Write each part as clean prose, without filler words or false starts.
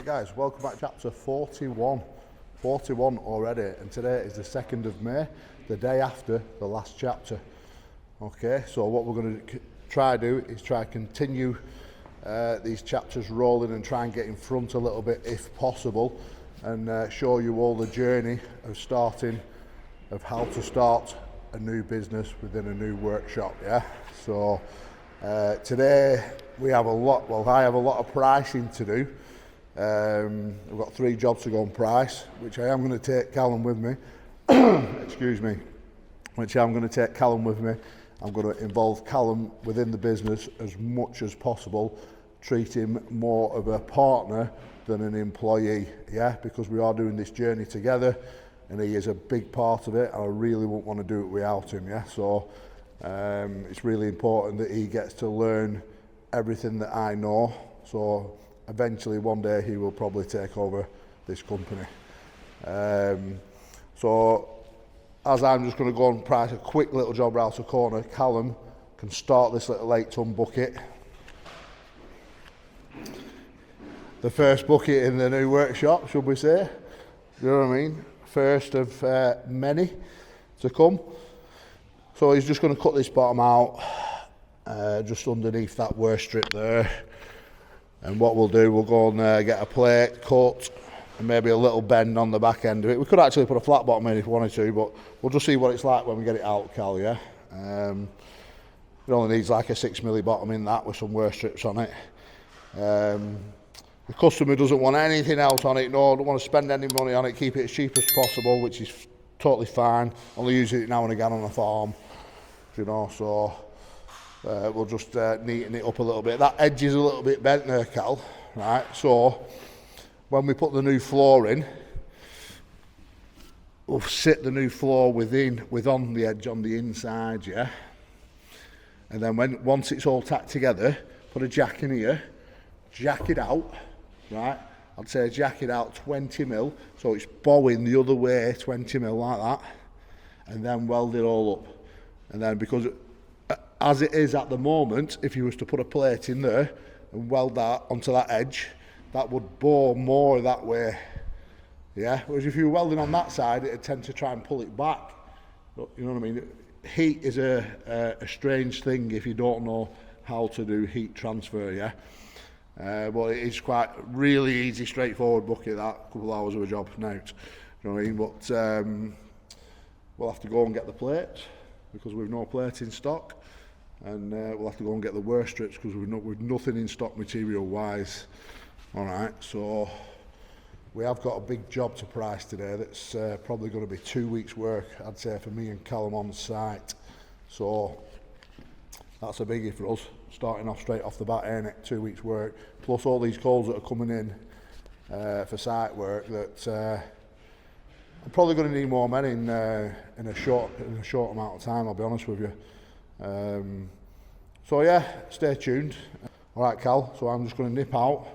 Right guys, welcome back to chapter 41. 41 already, and today is the 2nd of May, the day after the last chapter. Okay, so what we're going to try to do is try to continue these chapters rolling and try and get in front a little bit if possible, and show you all the journey of how to start a new business within a new workshop. Yeah, so today we have I have a lot of pricing to do. I've got 3 jobs to go on price, which I am going to take Callum with me. Excuse me. Which I'm going to take Callum with me. I'm going to involve Callum within the business as much as possible, treat him more of a partner than an employee, yeah, because we are doing this journey together and he is a big part of it, and I really won't want to do it without him, yeah. So it's really important that he gets to learn everything that I know, so eventually one day he will probably take over this company. So as I'm just going to go and price a quick little job round the corner, Callum can start this little 8-ton bucket. The first bucket in the new workshop, should we say? You know what I mean? First of many to come. So he's just going to cut this bottom out, just underneath that wear strip there. And what we'll do, we'll go and get a plate cut and maybe a little bend on the back end of it. We could actually put a flat bottom in if we wanted to, but we'll just see what it's like when we get it out, Cal, yeah? It only needs like a 6mm bottom in that with some wear strips on it. The customer doesn't want anything else on it, no, don't want to spend any money on it, keep it as cheap as possible, which is totally fine. Only use it now and again on a farm, you know, so we'll just neaten it up a little bit. That edge is a little bit bent there, Cal, right? So when we put the new floor in, we'll sit the new floor on the edge on the inside, yeah? And then once it's all tacked together, put a jack in here, jack it out, right? I'd say jack it out 20mm, so it's bowing the other way 20mm like that, and then weld it all up. And then because as it is at the moment, if you was to put a plate in there and weld that onto that edge, that would bow more that way, yeah? Whereas if you were welding on that side, it'd tend to try and pull it back. You know what I mean? Heat is a strange thing if you don't know how to do heat transfer, yeah? But it is quite really easy, straightforward bucket, that couple of hours of a job now. You know what I mean? But we'll have to go and get the plates because we've no plates in stock. And we'll have to go and get the wear strips because we've nothing in stock material wise. All right, so we have got a big job to price today that's probably going to be 2 weeks work, I'd say, for me and Callum on site. So that's a biggie for us, starting off straight off the bat, ain't it? 2 weeks work, plus all these calls that are coming in for site work that I'm probably going to need more men in a short amount of time, I'll be honest with you. So yeah, stay tuned. All right, Cal, so I'm just going to nip out.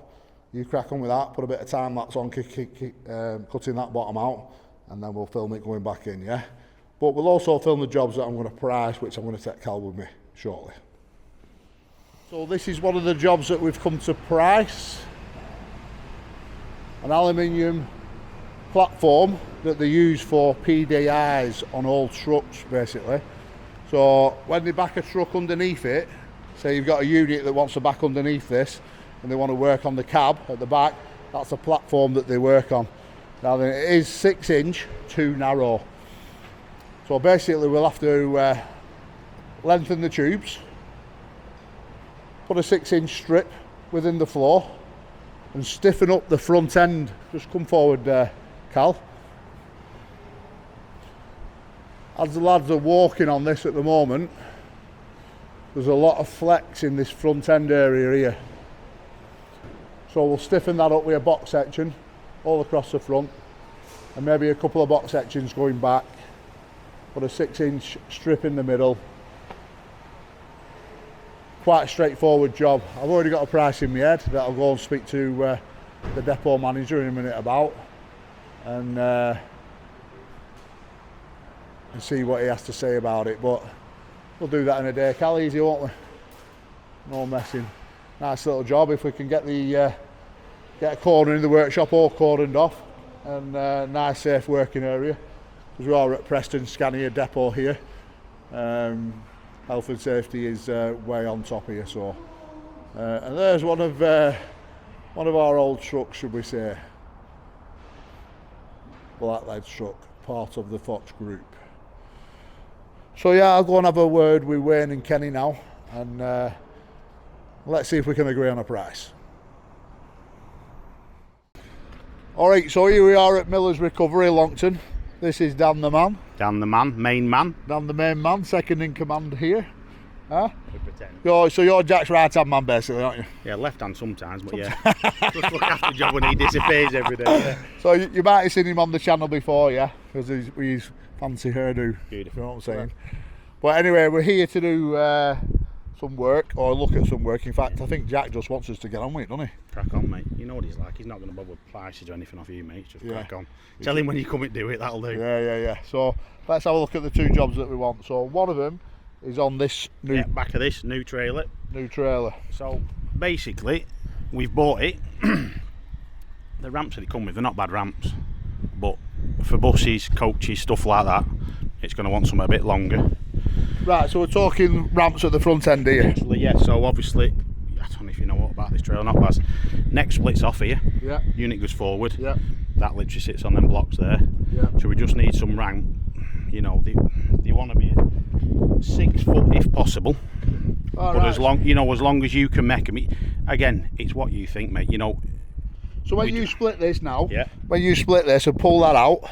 You crack on with that, put a bit of time lapse on cutting that bottom out, and then we'll film it going back in, yeah? But we'll also film the jobs that I'm going to price, which I'm going to take Cal with me shortly. So this is one of the jobs that we've come to price. An aluminium platform that they use for PDIs on all trucks, basically. So when they back a truck underneath it, say you've got a unit that wants to back underneath this and they want to work on the cab at the back, that's a platform that they work on. Now it is 6-inch, too narrow. So basically we'll have to lengthen the tubes, put a 6-inch strip within the floor and stiffen up the front end. Just come forward there, Cal. As the lads are walking on this at the moment, there's a lot of flex in this front end area here. So we'll stiffen that up with a box section all across the front and maybe a couple of box sections going back. Put a 6-inch strip in the middle. Quite a straightforward job. I've already got a price in my head that I'll go and speak to the depot manager in a minute about and see what he has to say about it, but we'll do that in a day, Cal, easy, won't we? No messing. Nice little job if we can get the get a corner in the workshop all cordoned off, and nice safe working area, because we are at Preston Scania depot here. Health and safety is way on top here, so and there's one of our old trucks, should we say, Blacklead truck, part of the Fox group. So yeah, I'll go and have a word with Wayne and Kenny now, and let's see if we can agree on a price. Alright, so here we are at Miller's Recovery, Longton. This is Dan the man. Dan the man, main man. Dan the main man, second in command here. Huh? We pretend. So you're Jack's right hand man basically, aren't you? Yeah, left hand sometimes, but yeah. Just look after John when he disappears every day. Yeah. So you might have seen him on the channel before, yeah? Because he's fancy hairdo. Beautiful. You know what I'm saying? Yeah. But anyway, we're here to do some work, or look at some work. In fact, I think Jack just wants us to get on with it, doesn't he? Crack on, mate. You know what he's like. He's not going to bother with prices or anything off you, mate. Just crack on. Tell him when you come and do it, that'll do. Yeah. So let's have a look at the two jobs that we want. So one of them is on this new... back of this, new trailer. New trailer. So basically, we've bought it. The ramps that it come with, they're not bad ramps. But for buses, coaches, stuff like that, it's going to want something a bit longer. Right, so we're talking ramps at the front end here. Actually, yeah, so obviously, I don't know if you know what about this trailer, not Baz. Neck splits off here. Yeah. Unit goes forward. Yeah. That literally sits on them blocks there. Yeah. So we just need some ramp. You know, they want to be 6 foot if possible. But right. as long as you can make them. Again, it's what you think, mate. You know. So when you split this now, when you split this and pull that out,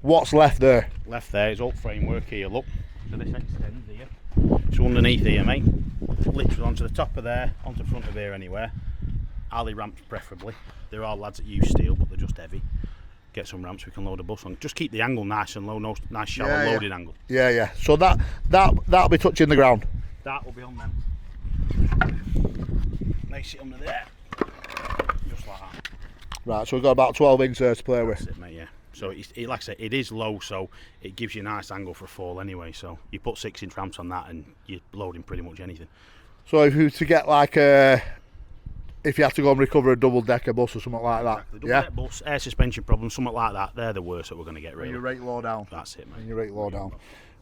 what's left there? Left there is all framework here. Look. So this extends here. It's underneath here, mate. Literally onto the top of there, onto the front of here anywhere. Alley ramps preferably. There are lads that use steel, but they're just heavy. Get some ramps we can load a bus on. Just keep the angle nice and low, nice shallow loading angle. Yeah. So that'll be touching the ground. That will be on them. They sit under there. Just like that. Right, so we've got about 12 inserts to play with. That's it, mate, yeah. So like I say, it is low, so it gives you a nice angle for a fall anyway. So you put 6-inch ramps on that and you're loading pretty much anything. So if you were to get like if you have to go and recover a double-decker bus or something like that, exactly. Double-decker bus, air suspension problems, something like that, they're the worst that we're going to get really. And you rate low down. That's it, mate. And you rate low down.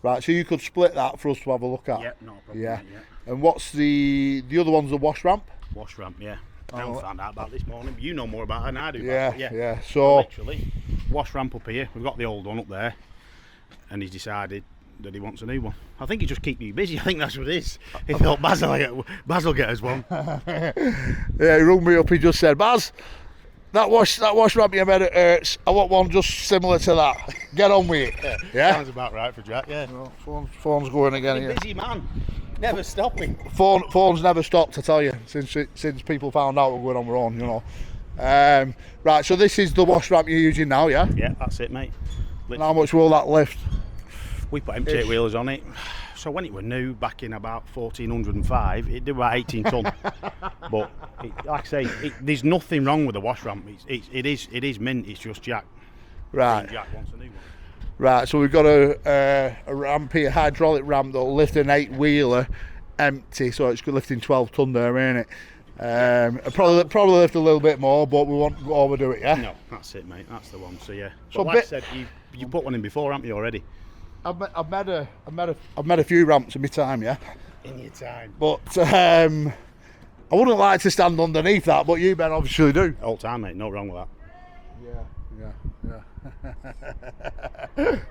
Right, so you could split that for us to have a look at. Yeah, not a problem. Yeah. And what's the other one's the wash ramp? Wash ramp, yeah. I haven't found out about this morning. You know more about it than I do. Yeah. So literally, wash ramp up here. We've got the old one up there, and he's decided that he wants a new one. I think he just keeps you busy. I think that's what it is. He thought Baz will get us one. Yeah, he rung me up. He just said, Baz, that wash ramp you made, it hurts. I want one just similar to that. Get on with it. Yeah. Sounds about right for Jack. Yeah. Well, phone's going again. He's a busy man. Never stopping. Phone's never stopped, I tell you, since people found out we're going on our own, you know. Right, so this is the wash ramp you're using now, yeah? Yeah, that's it, mate. And how much will that lift? We put M8 wheelers on it. So when it was new, back in about 1405, it did about 18 tonne. But like I say, there's nothing wrong with the wash ramp. It is mint. It's just Jack. Right. Jack wants a new one. Right, so we've got a ramp here, hydraulic ramp that'll lift an 8-wheeler empty, so it's lifting 12 tonne there, ain't it? Probably lift a little bit more, but we won't overdo it, yeah? No, that's it, mate. That's the one. So yeah. So like I said, you put one in before, haven't you already? I've met a few ramps in my time, yeah. In your time. But I wouldn't like to stand underneath that, but you Ben obviously do. All time, mate. No wrong with that. Yeah.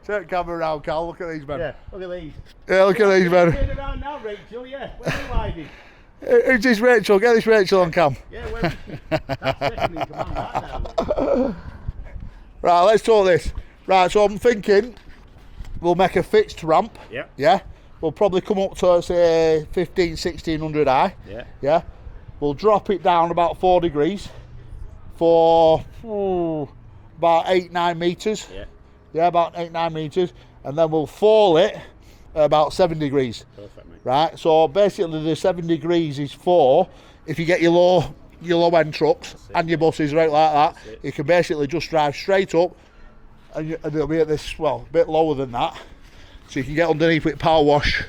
Turn the camera around, Carl. Look at these men. Yeah, look at these. Yeah, look at these men. Turn around now, Rachel. Yeah, where are you hiding? Who's this Rachel? Get this Rachel on cam. Yeah, where is she? That's second in command right now. Right, let's talk this. Right, so I'm thinking we'll make a fixed ramp. Yeah. Yeah. We'll probably come up to say 1600 high. Yeah. Yeah. We'll drop it down about 4 degrees for about 8-9 metres. Yeah. Yeah, about 8-9 metres, and then we'll fall it about 7 degrees. Perfect, mate. Right. So basically, the 7 degrees is for if you get your low end trucks and your buses right like that, you can basically just drive straight up, and it'll be at this a bit lower than that, so you can get underneath with power wash,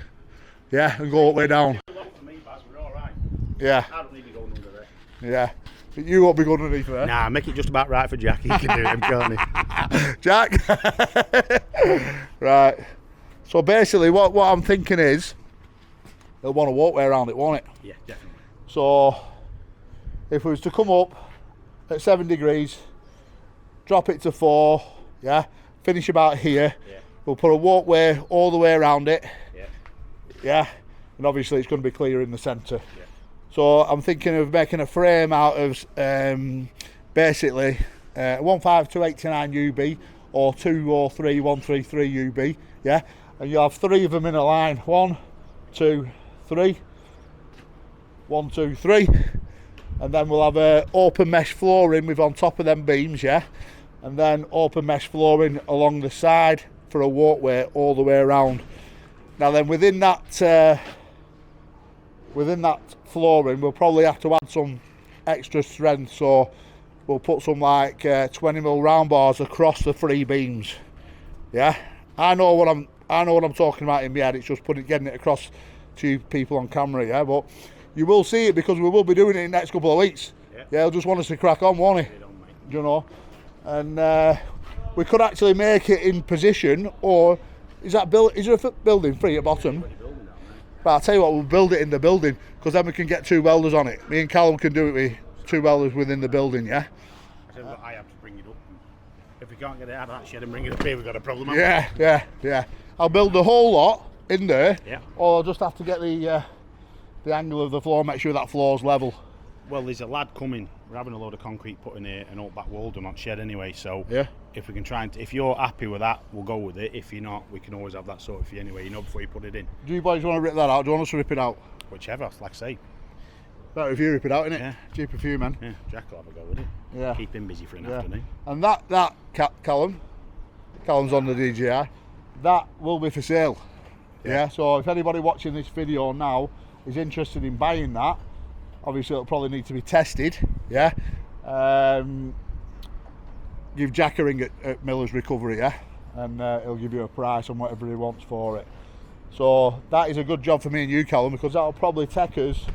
yeah, and go all the way down. For me, Baz, we're all right. Yeah. I don't need to go under there. Yeah. You won't be good underneath there. Nah, make it just about right for Jack. He can do them, can't he? Jack. Right. So basically, what I'm thinking is, he'll want a walkway around it, won't it? Yeah, definitely. So if we was to come up at 7 degrees, drop it to 4, yeah, finish about here. Yeah. We'll put a walkway all the way around it. Yeah. Yeah. And obviously it's going to be clear in the centre. Yeah. So I'm thinking of making a frame out of basically 15289 UB or 203133 UB, yeah, and you have 3 of them in a line. 1, 2, 3. 1, 2, 3. And then we'll have a open mesh flooring with on top of them beams, yeah, and then open mesh flooring along the side for a walkway all the way around. Now then, within that flooring, we'll probably have to add some extra strength, so we'll put some like 20mm round bars across the 3 beams. Yeah, I know what I'm talking about in my head. It's just getting it across to you people on camera. Yeah, but you will see it because we will be doing it in the next couple of weeks. Yeah, he'll just want us to crack on, won't he? You know, and we could actually make it in position, or is there a building free at bottom? But I'll tell you what, we'll build it in the building, because then we can get 2 welders on it. Me and Callum can do it with 2 welders within the building, yeah? I have to bring it up. If we can't get it out of that shed and bring it up here, we've got a problem. Yeah. I'll build the whole lot in there, yeah, or I'll just have to get the angle of the floor, make sure that floor's level. Well, there's a lad coming. We're having a load of concrete put in an old back wall done on shed anyway, so yeah, if we can try and, if you're happy with that, we'll go with it. If you're not, we can always have that sorted for you anyway, you know, before you put it in. Do you boys want to rip that out? Do you want us to rip it out? Whichever, like I say. Better if you rip it out, innit? Yeah. Cheaper for you, man. Yeah, Jack will have a go with it. Yeah. Keep him busy for an afternoon. And Callum's on the DJI, that will be for sale. Yeah, so if anybody watching this video now is interested in buying that, obviously it'll probably need to be tested, yeah. Give Jack a ring at Miller's Recovery, yeah, and he'll give you a price on whatever he wants for it. So that is a good job for me and you, Callum, because that'll probably take us,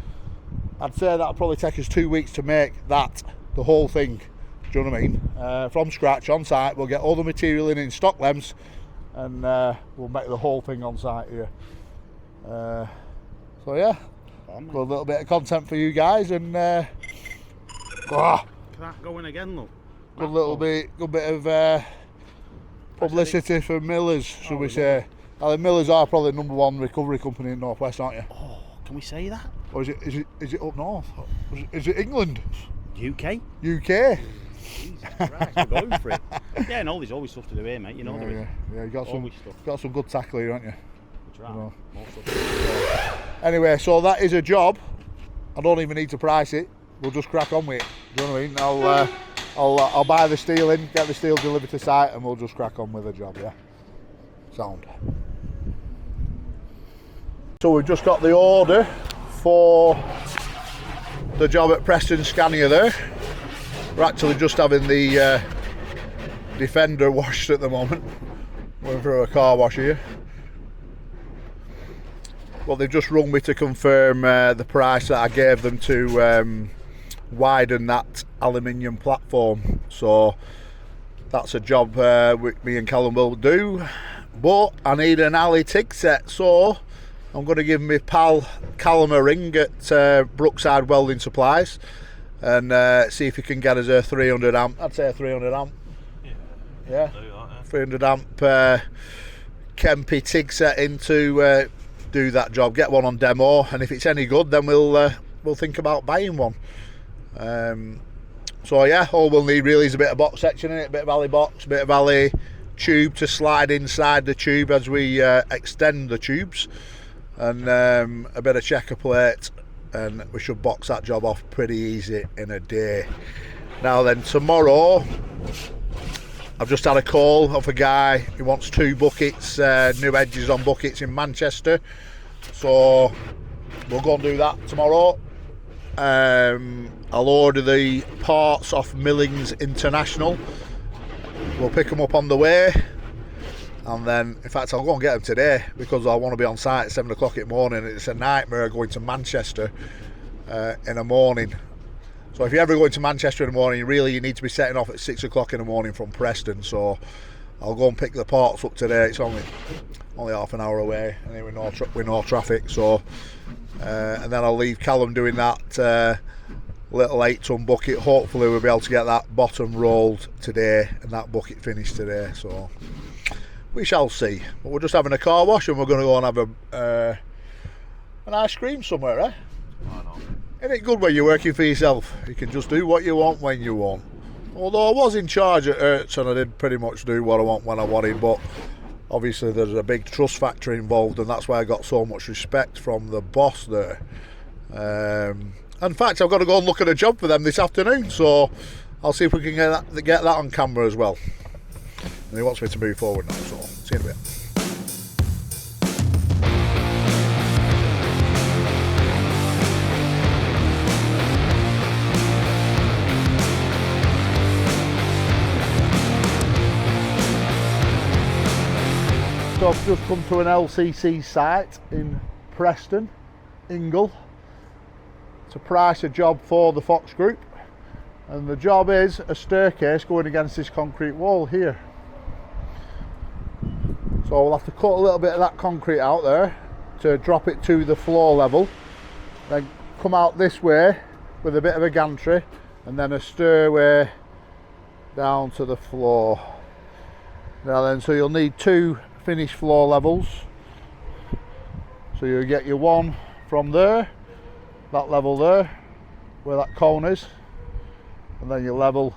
I'd say that'll probably take us 2 weeks to make that, the whole thing. Do you know what I mean? From scratch, on site. We'll get all the material in stock lengths, and we'll make the whole thing on site here. So yeah, a little bit of content for you guys, and Can that go in again, look? good bit of publicity for Miller's, should we say? Miller's are probably the #1 recovery company in North West, aren't you? Oh, can we say that? Or is it up north? Is it England? UK? UK. Jesus Christ, we're going for it. Yeah, no, there's always stuff to do here, mate. You know there is. Yeah, you got some good tackle here, haven't you? That's right. More stuff. Anyway, so that is a job. I don't even need to price it. We'll just crack on with it. Do you know what I mean? I'll buy the steel in, get the steel delivered to site, and we'll just crack on with the job. Yeah. Sound. So we've just got the order for the job at Preston Scania there. We're actually just having the Defender washed at the moment. Going through a car wash here. Well, they've just rung me to confirm the price that I gave them to widen that aluminium platform. So that's a job me and Callum will do. But I need an alley TIG set, so I'm going to give my pal Callum a ring at Brookside Welding Supplies and see if he can get us a 300 amp. I'd say a 300 amp. Yeah. 300 amp Kempy TIG set in to do that job. Get one on demo, and if it's any good, then we'll think about buying one. So yeah, all we'll need really is a bit of box section in it, a bit of alley box, a bit of alley tube to slide inside the tube as we extend the tubes, and a bit of checker plate, and we should box that job off pretty easy in a day. Now then, tomorrow I've just had a call of a guy who wants 2 buckets, new edges on buckets in Manchester, so we'll go and do that tomorrow. I'll order the parts off Millings International. We'll pick them up on the way, and then, in fact, I'll go and get them today because I want to be on site at 7 o'clock in the morning. It's a nightmare going to Manchester in the morning So if you're ever going to Manchester in the morning, you need to be setting off at 6 o'clock in the morning from Preston. So I'll go and pick the parts up today. It's only half an hour away, and with no traffic. So and then I'll leave Callum doing that little 8-ton bucket. Hopefully we'll be able to get that bottom rolled today and that bucket finished today. So we shall see. But we're just having a car wash, and we're going to go and have an ice cream somewhere, eh? Why not? Isn't it good when you're working for yourself? You can just do what you want when you want. Although I was in charge at Hertz and I did pretty much do what I want when I wanted, but obviously there's a big trust factor involved, and that's why I got so much respect from the boss there. In fact, I've got to go and look at a job for them this afternoon, so I'll see if we can get that on camera as well. And he wants me to move forward now, so see you in a bit. So I've just come to an LCC site in Preston, Ingle, to price a job for the Fox Group, and the job is a staircase going against this concrete wall here. So we'll have to cut a little bit of that concrete out there to drop it to the floor level, then come out this way with a bit of a gantry, and then a stairway down to the floor. Now then, so you'll need 2 finished floor levels. So you get your one from there, that level there, where that cone is, and then your level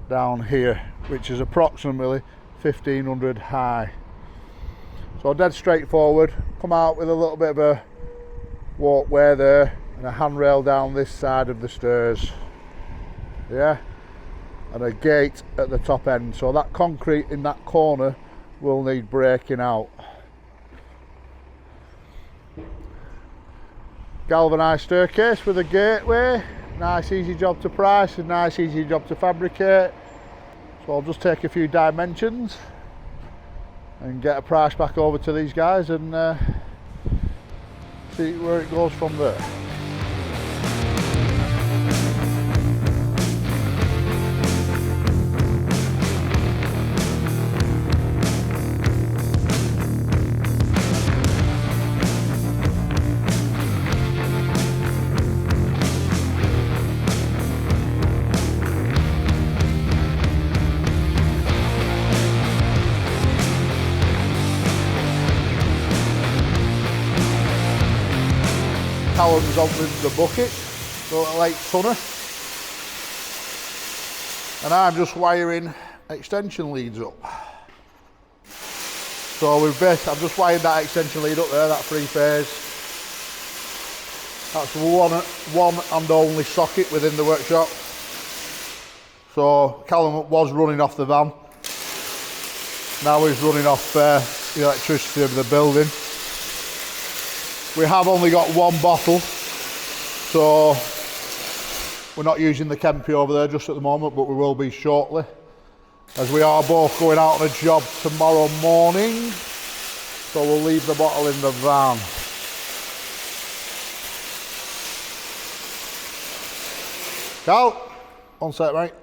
down here, which is approximately 1500 high. So dead straightforward. Come out with a little bit of a walkway there and a handrail down this side of the stairs. Yeah, and a gate at the top end. So that concrete in that corner will need breaking out. Galvanised staircase with a gateway. Nice easy job to price, a nice easy job to fabricate. So I'll just take a few dimensions and get a price back over to these guys and see where it goes from there. Callum's on with the bucket, the little 8-tonner, and I'm just wiring extension leads up. So I've just wired that extension lead up there, that 3-phase. That's one and only socket within the workshop. So Callum was running off the van, now he's running off the electricity of the building. We have only got one bottle, so we're not using the Kempy over there just at the moment, but we will be shortly, as we are both going out on a job tomorrow morning, so we'll leave the bottle in the van. Cal, one sec, mate.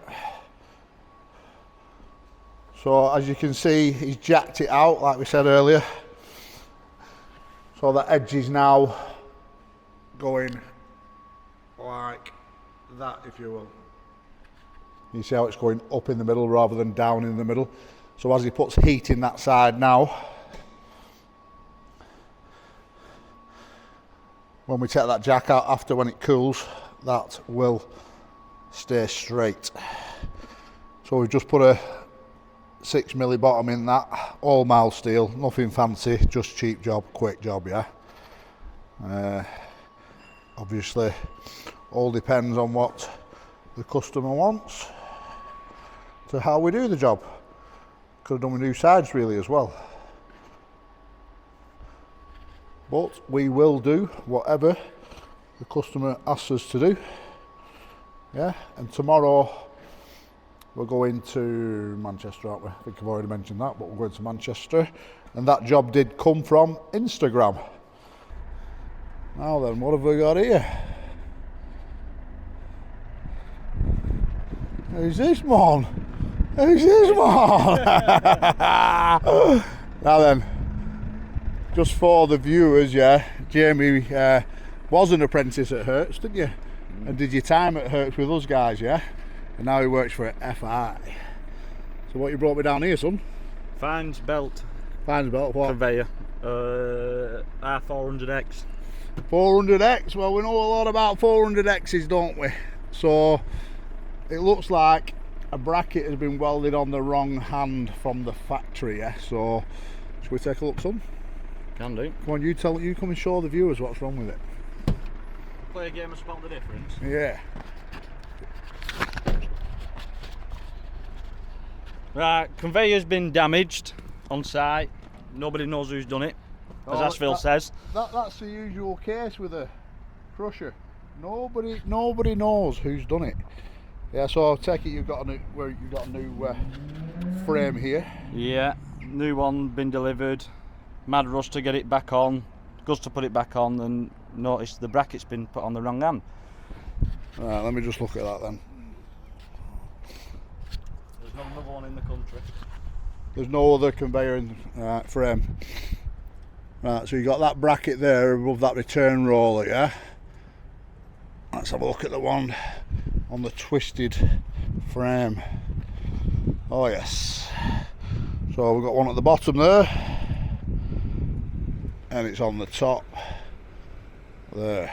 So as you can see, he's jacked it out like we said earlier. So the edge is now going like that, if you will. You see how it's going up in the middle rather than down in the middle. So as he puts heat in that side now, when we take that jack out after, when it cools, that will stay straight. So we've just put a 6mm bottom in that, all mild steel, nothing fancy, just cheap job, quick job, yeah. Obviously all depends on what the customer wants to how we do the job. Could have done with new sides really as well, but we will do whatever the customer asks us to do, yeah. And tomorrow we're going to Manchester, aren't we? I think I've already mentioned that, but we're going to Manchester. And that job did come from Instagram. Now then, what have we got here? Who's this man? Who's this man? Now then, just for the viewers, yeah, Jamie was an apprentice at Hertz, didn't you? And did your time at Hertz with us guys, yeah? And now he works for FI. So what you brought me down here, son? Fines belt. Fines belt, what? Conveyor. R400X. 400X, well we know a lot about 400Xs, don't we? So it looks like a bracket has been welded on the wrong hand from the factory, yeah? So should we take a look, son? Can do. Come on, you come and show the viewers what's wrong with it. Play a game of spot the difference. Yeah. Right, conveyor's been damaged on site. Nobody knows who's done it, as Ashville says. That's the usual case with a crusher. Nobody knows who's done it. Yeah, so I take it you've got a new frame here. Yeah, new one been delivered. Mad rush to get it back on. Goes to put it back on and notice the bracket's been put on the wrong hand. Right, let me just look at that then. There's not another one in the country. There's no other conveyor in frame. Right, so you got that bracket there above that return roller, yeah? Let's have a look at the one on the twisted frame. Oh yes. So we've got one at the bottom there, and it's on the top there.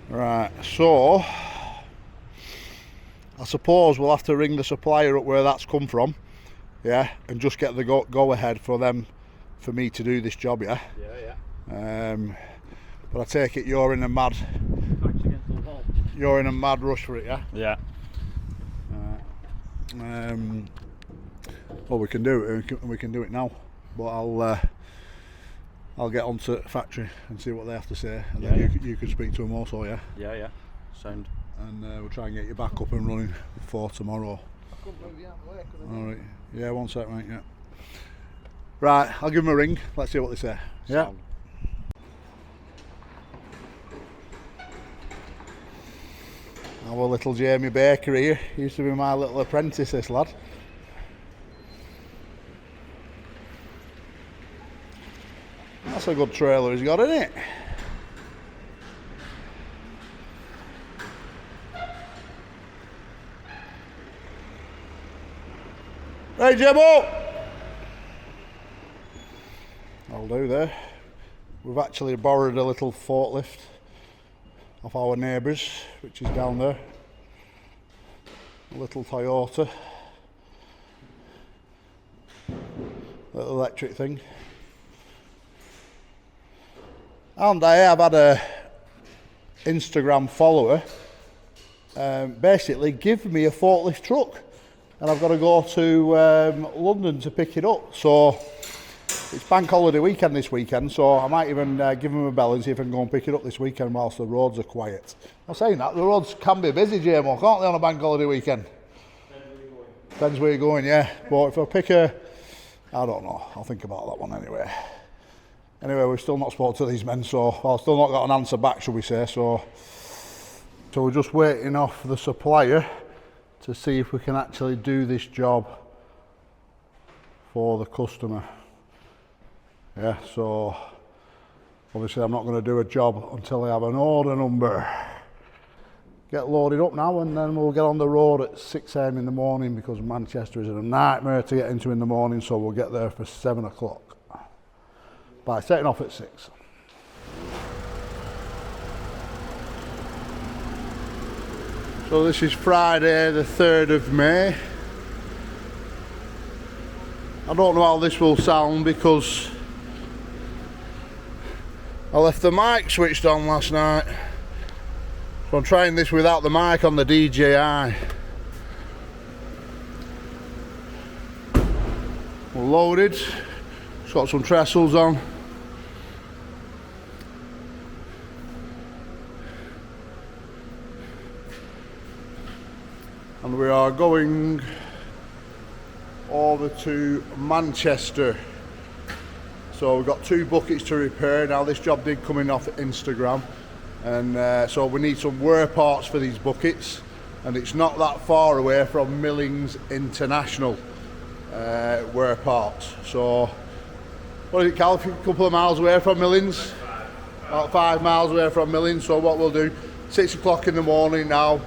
Right, so I suppose we'll have to ring the supplier up where that's come from, yeah, and just get the go ahead for me to do this job, yeah. Yeah. But I take it you're in a mad rush for it, yeah. Yeah. Well, we can do it. We can do it now. But I'll get onto factory and see what they have to say, and then you can speak to them also, yeah. Yeah. Sound. And we'll try and get you back up and running for tomorrow. Alright, yeah, 1 sec, mate, yeah. Right, I'll give them a ring, let's see what they say. Yeah. Sound. Our little Jamie Baker here, he used to be my little apprentice, this lad. That's a good trailer he's got, isn't it? Hey, Jimbo! I'll do there. We've actually borrowed a little forklift off our neighbours, which is down there. A little Toyota. Little electric thing. And I have had a Instagram follower basically give me a forklift truck, and I've got to go to London to pick it up. So it's bank holiday weekend this weekend, so I might even give him a bell and see if I can go and pick it up this weekend whilst the roads are quiet. I'm saying that, the roads can be busy, JMO, can't they, on a bank holiday weekend? Depends where you're going, yeah. But if I pick I don't know, I'll think about that one anyway. Anyway, we've still not spoken to these men, so I've still not got an answer back, shall we say. So we're just waiting off the supplier to see if we can actually do this job for the customer. Yeah, so obviously I'm not going to do a job until I have an order number. Get loaded up now, and then we'll get on the road at 6 AM in the morning, because Manchester is a nightmare to get into in the morning, so we'll get there for 7 o'clock. By setting off at 6. So this is Friday the 3rd of May. I don't know how this will sound because I left the mic switched on last night. So I'm trying this without the mic on the DJI. We're loaded. It's got some trestles on. And we are going over to Manchester. So we've got 2 buckets to repair. Now this job did come in off Instagram, and so we need some wear parts for these buckets. and it's not that far away from Millings International wear parts. So what is it, Cal? A couple of miles away from Millings, about 5 miles away from Millings. So what we'll do, 6 o'clock in the morning now,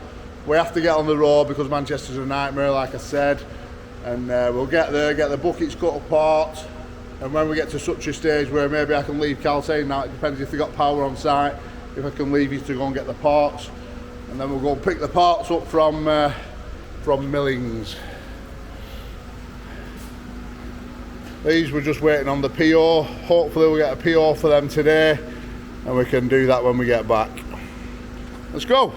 we have to get on the road because Manchester's a nightmare, like I said, and we'll get there, get the buckets cut apart, and when we get to such a stage where maybe I can leave Cal, saying that it depends if they got power on site, if I can leave you to go and get the parts, and then we'll go and pick the parts up from Millings. These we're just waiting on the PO. Hopefully we'll get a PO for them today, and we can do that when we get back. Let's go.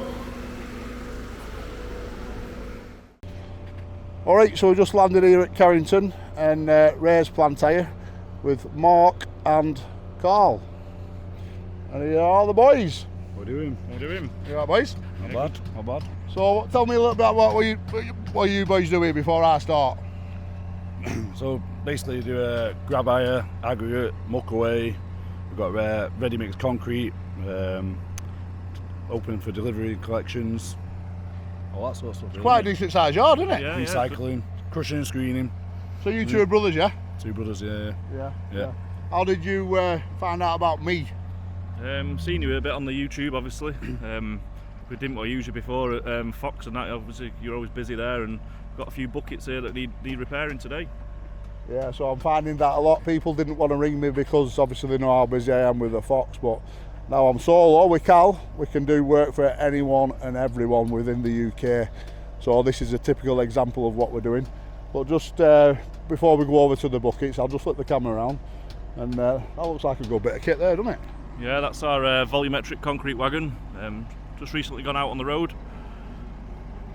Alright, so we just landed here at Carrington and Ray's Plantaire with Mark and Carl. And here are the boys. What are you doing? What are you doing? You alright, boys? Not bad, not bad. So tell me a little bit about what you boys do here before I start. So basically do a grab hire, aggregate, muck away. We've got ready mix concrete, open for delivery, collections, all that sort of stuff. It's quite a decent sized yard, isn't it? Yeah, recycling, crushing and screening. So you two are brothers, yeah? 2 brothers, yeah. How did you find out about me? Seen you a bit on the YouTube, obviously. We didn't use you before at Fox and that. Obviously, you're always busy there, and got a few buckets here that need repairing today. Yeah, so I'm finding that a lot of people didn't want to ring me because obviously they know how busy I am with the Fox, but now I'm solo with Cal. We can do work for anyone and everyone within the UK. So this is a typical example of what we're doing. But just before we go over to the buckets, I'll just flip the camera around, and that looks like a good bit of kit there, doesn't it? Yeah, that's our volumetric concrete wagon. Just recently gone out on the road.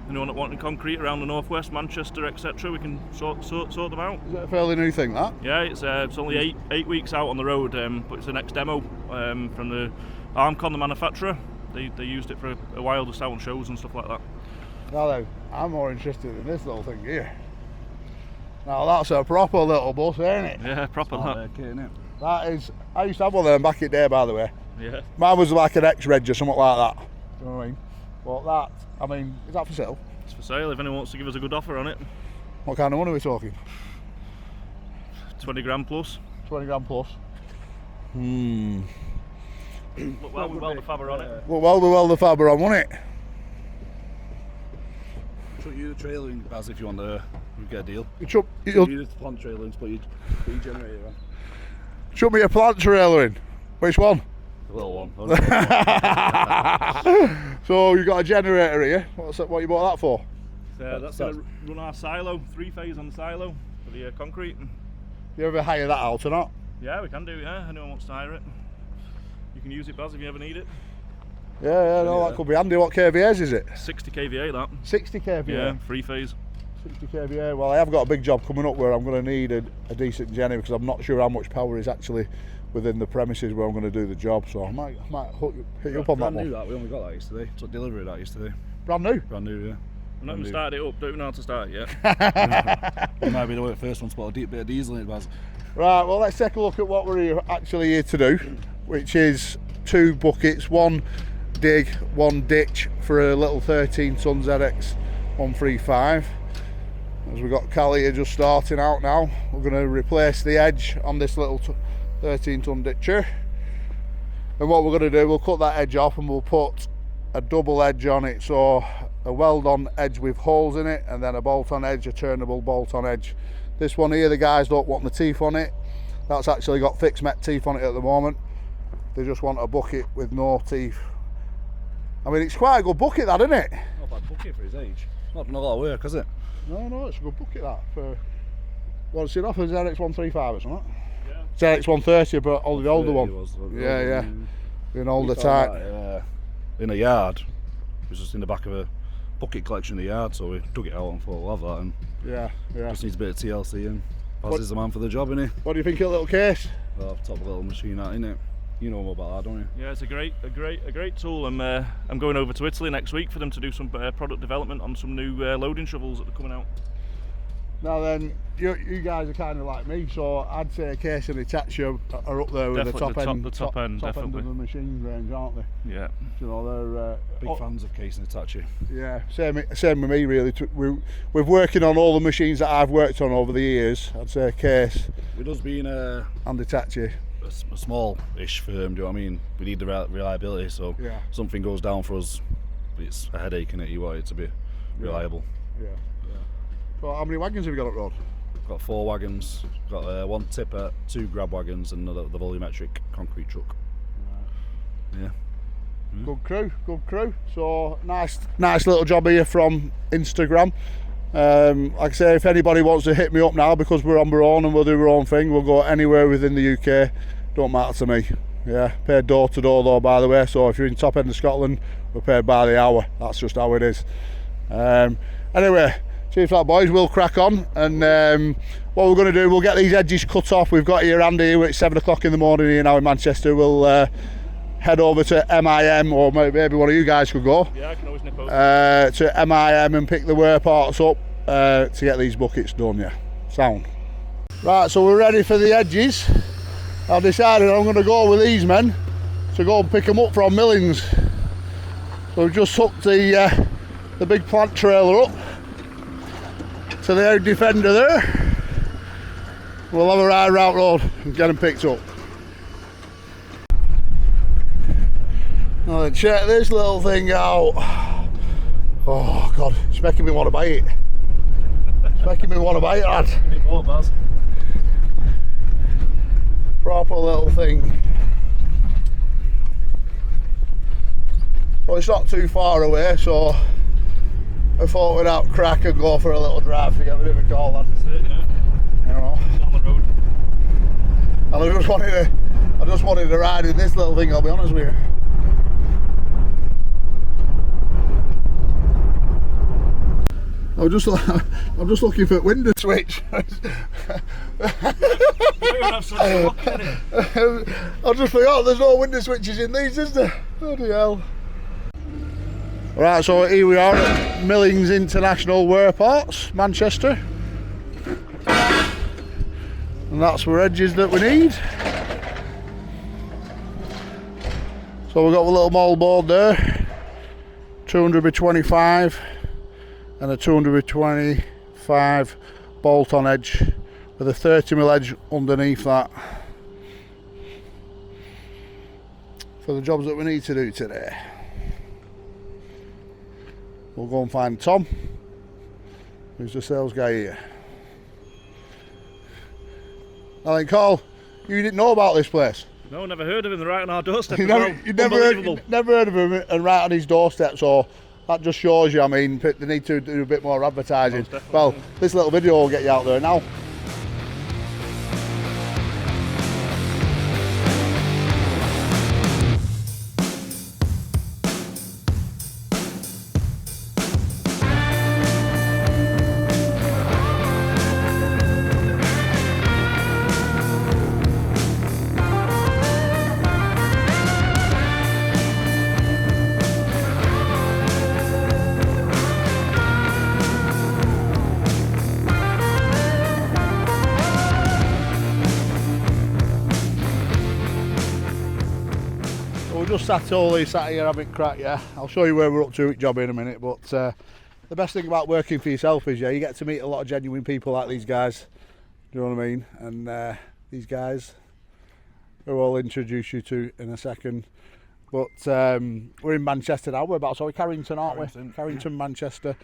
Anyone that wanted concrete around the northwest, Manchester, etc., we can sort them out. Is it a fairly new thing, that? Yeah, it's only eight weeks out on the road, but it's the next demo from the Armcon, the manufacturer. They used it for a while, just out on shows and stuff like that. Now then, I'm more interested in this little thing here. Now that's a proper little bus, ain't it? Yeah, proper that. Kit, innit? That is, I used to have one of them back in the day, by the way. Yeah. Mine was like an X-Reg or something like that. You know what I mean? But that, I mean, is that for sale? It's for sale if anyone wants to give us a good offer on it. What kind of money are we talking? 20 grand plus. 20 grand plus. Look, well, we WELDERFABBER on it. Well, we WELDERFABBER on, wasn't it? Chuck you the trailer in, Baz, if you want to get a deal. Chuck You the plant trailer and put your generator on. me a plant trailer in. Which one? The little one. So you got a generator here. What you bought that for? That's going to run our silo, 3-phase on the silo for the concrete. You ever hire that out or not? Yeah, we can do it, yeah. Anyone wants to hire it. You can use it, Baz, if you ever need it. Yeah, that could be handy. What kVAs is it? 60 kVA that. 60 kVA? Yeah, 3-phase. 60 kVA. Well, I have got a big job coming up where I'm going to need a decent genny because I'm not sure how much power is actually within the premises where I'm going to do the job. So I might hit you up on that one. Brand new that, we only got that yesterday. Took delivery of that yesterday. Brand new? Brand new, yeah. I'm not even started it up, don't even know how to start it yet. You might be the first one to put a bit of diesel in it, Baz. Right, well let's take a look at what we're actually here to do, which is 2 buckets, 1 dig, 1 ditch for a little 13 ton ZX 135. As we've got Cal here just starting out now, we're going to replace the edge on this little 13 ton ditcher. And what we're going to do, we'll cut that edge off and we'll put a double edge on it, so a weld on edge with holes in it, and then a bolt on edge, a turnable bolt on edge. This one here, the guys don't want the teeth on it. That's actually got fixed met teeth on it at the moment. They just want a bucket with no teeth. I mean, it's quite a good bucket, that, isn't it? Not a bad bucket for his age. Not done a lot of work, has it? No, it's a good bucket, that. For what's it off a ZX 135 or something? Yeah. ZX 130, but all the older one. Yeah. An older type. In a yard. It was just in the back of a bucket collection in the yard, so we dug it out and thought, we'll have that. And Yeah. just needs a bit of TLC, and Baz is the man for the job, isn't he? What do you think of a little case? Well, top little machine, that, innit? You know more about that, don't you? Yeah, it's a great tool. I'm going over to Italy next week for them to do some product development on some new loading shovels that are coming out. Now then, you guys are kind of like me, so I'd say Case and Hitachi are up there with Definitely the top end, top end definitely. of the machine range, aren't they? Yeah. You know, they're Big fans of Case and Hitachi. yeah, same with me really. We're working on all the machines that I've worked on over the years. I'd say Case With us being a and Hitachi. small-ish firm, do you know what I mean? We need the reliability, so Yeah. something goes down for us, it's a headache, and you want it to be reliable. Yeah. So how many wagons have you got up road? Got 4 wagons, got 1 tipper, 2 grab wagons, and the volumetric concrete truck. Yeah. Good crew. So nice little job here from Instagram. Like I say, if anybody wants to hit me up now, because we're on our own and we'll do our own thing, we'll go anywhere within the UK. Don't matter to me. Yeah, paid door to door though, by the way. So if you're in top end of Scotland, we're paid by the hour. That's just how it is. Anyway, Chief Flat Boys, we'll crack on, and what we're going to do, we'll get these edges cut off. We've got here Andy, it's 7 o'clock in the morning here now in Manchester. We'll head over to MIM, or maybe one of you guys could go. Yeah, I can always nip over. To MIM and pick the wear parts up to get these buckets done. Yeah, sound. Right, so we're ready for the edges. I've decided I'm going to go with these men to go and pick them up from Millings. So we've just hooked the big plant trailer up to the Air Defender there. We'll have a ride round road and get them picked up. Now then, check this little thing out. Oh God, it's making me want to buy it. It's making me want to buy it, lad. Proper little thing. Well, it's not too far away, so I thought we'd out crack and go for a little drive to get rid of it all, lad. That's it, yeah. You know. Down the road. And I just wanted to ride in this little thing, I'll be honest with you. I'm just looking for a window switch. I just forgot there's no window switches in these, is there? Bloody hell. Right, so here we are at Millings International Wear Parts, Manchester. And that's for edges that we need. So we've got a little mould board there, 200 by 25. And a 200 by 25 bolt on edge with a 30mm edge underneath that for the jobs that we need to do today. We'll go and find Tom, who's the sales guy here. I think, Carl, you didn't know about this place. No, never heard of him. They're right on our doorstep. You as never, well. you'd never heard of him, and right on his doorstep, so that just shows you, I mean, they need to do a bit more advertising. Well, this little video will get you out there now. Just sat here having crack, yeah. I'll show you where we're up to with job in a minute, but the best thing about working for yourself is, yeah, you get to meet a lot of genuine people like these guys. Do you know what I mean? And these guys, who I'll introduce you to in a second. But we're in Manchester now. We're Carrington, aren't we? Carrington, Manchester.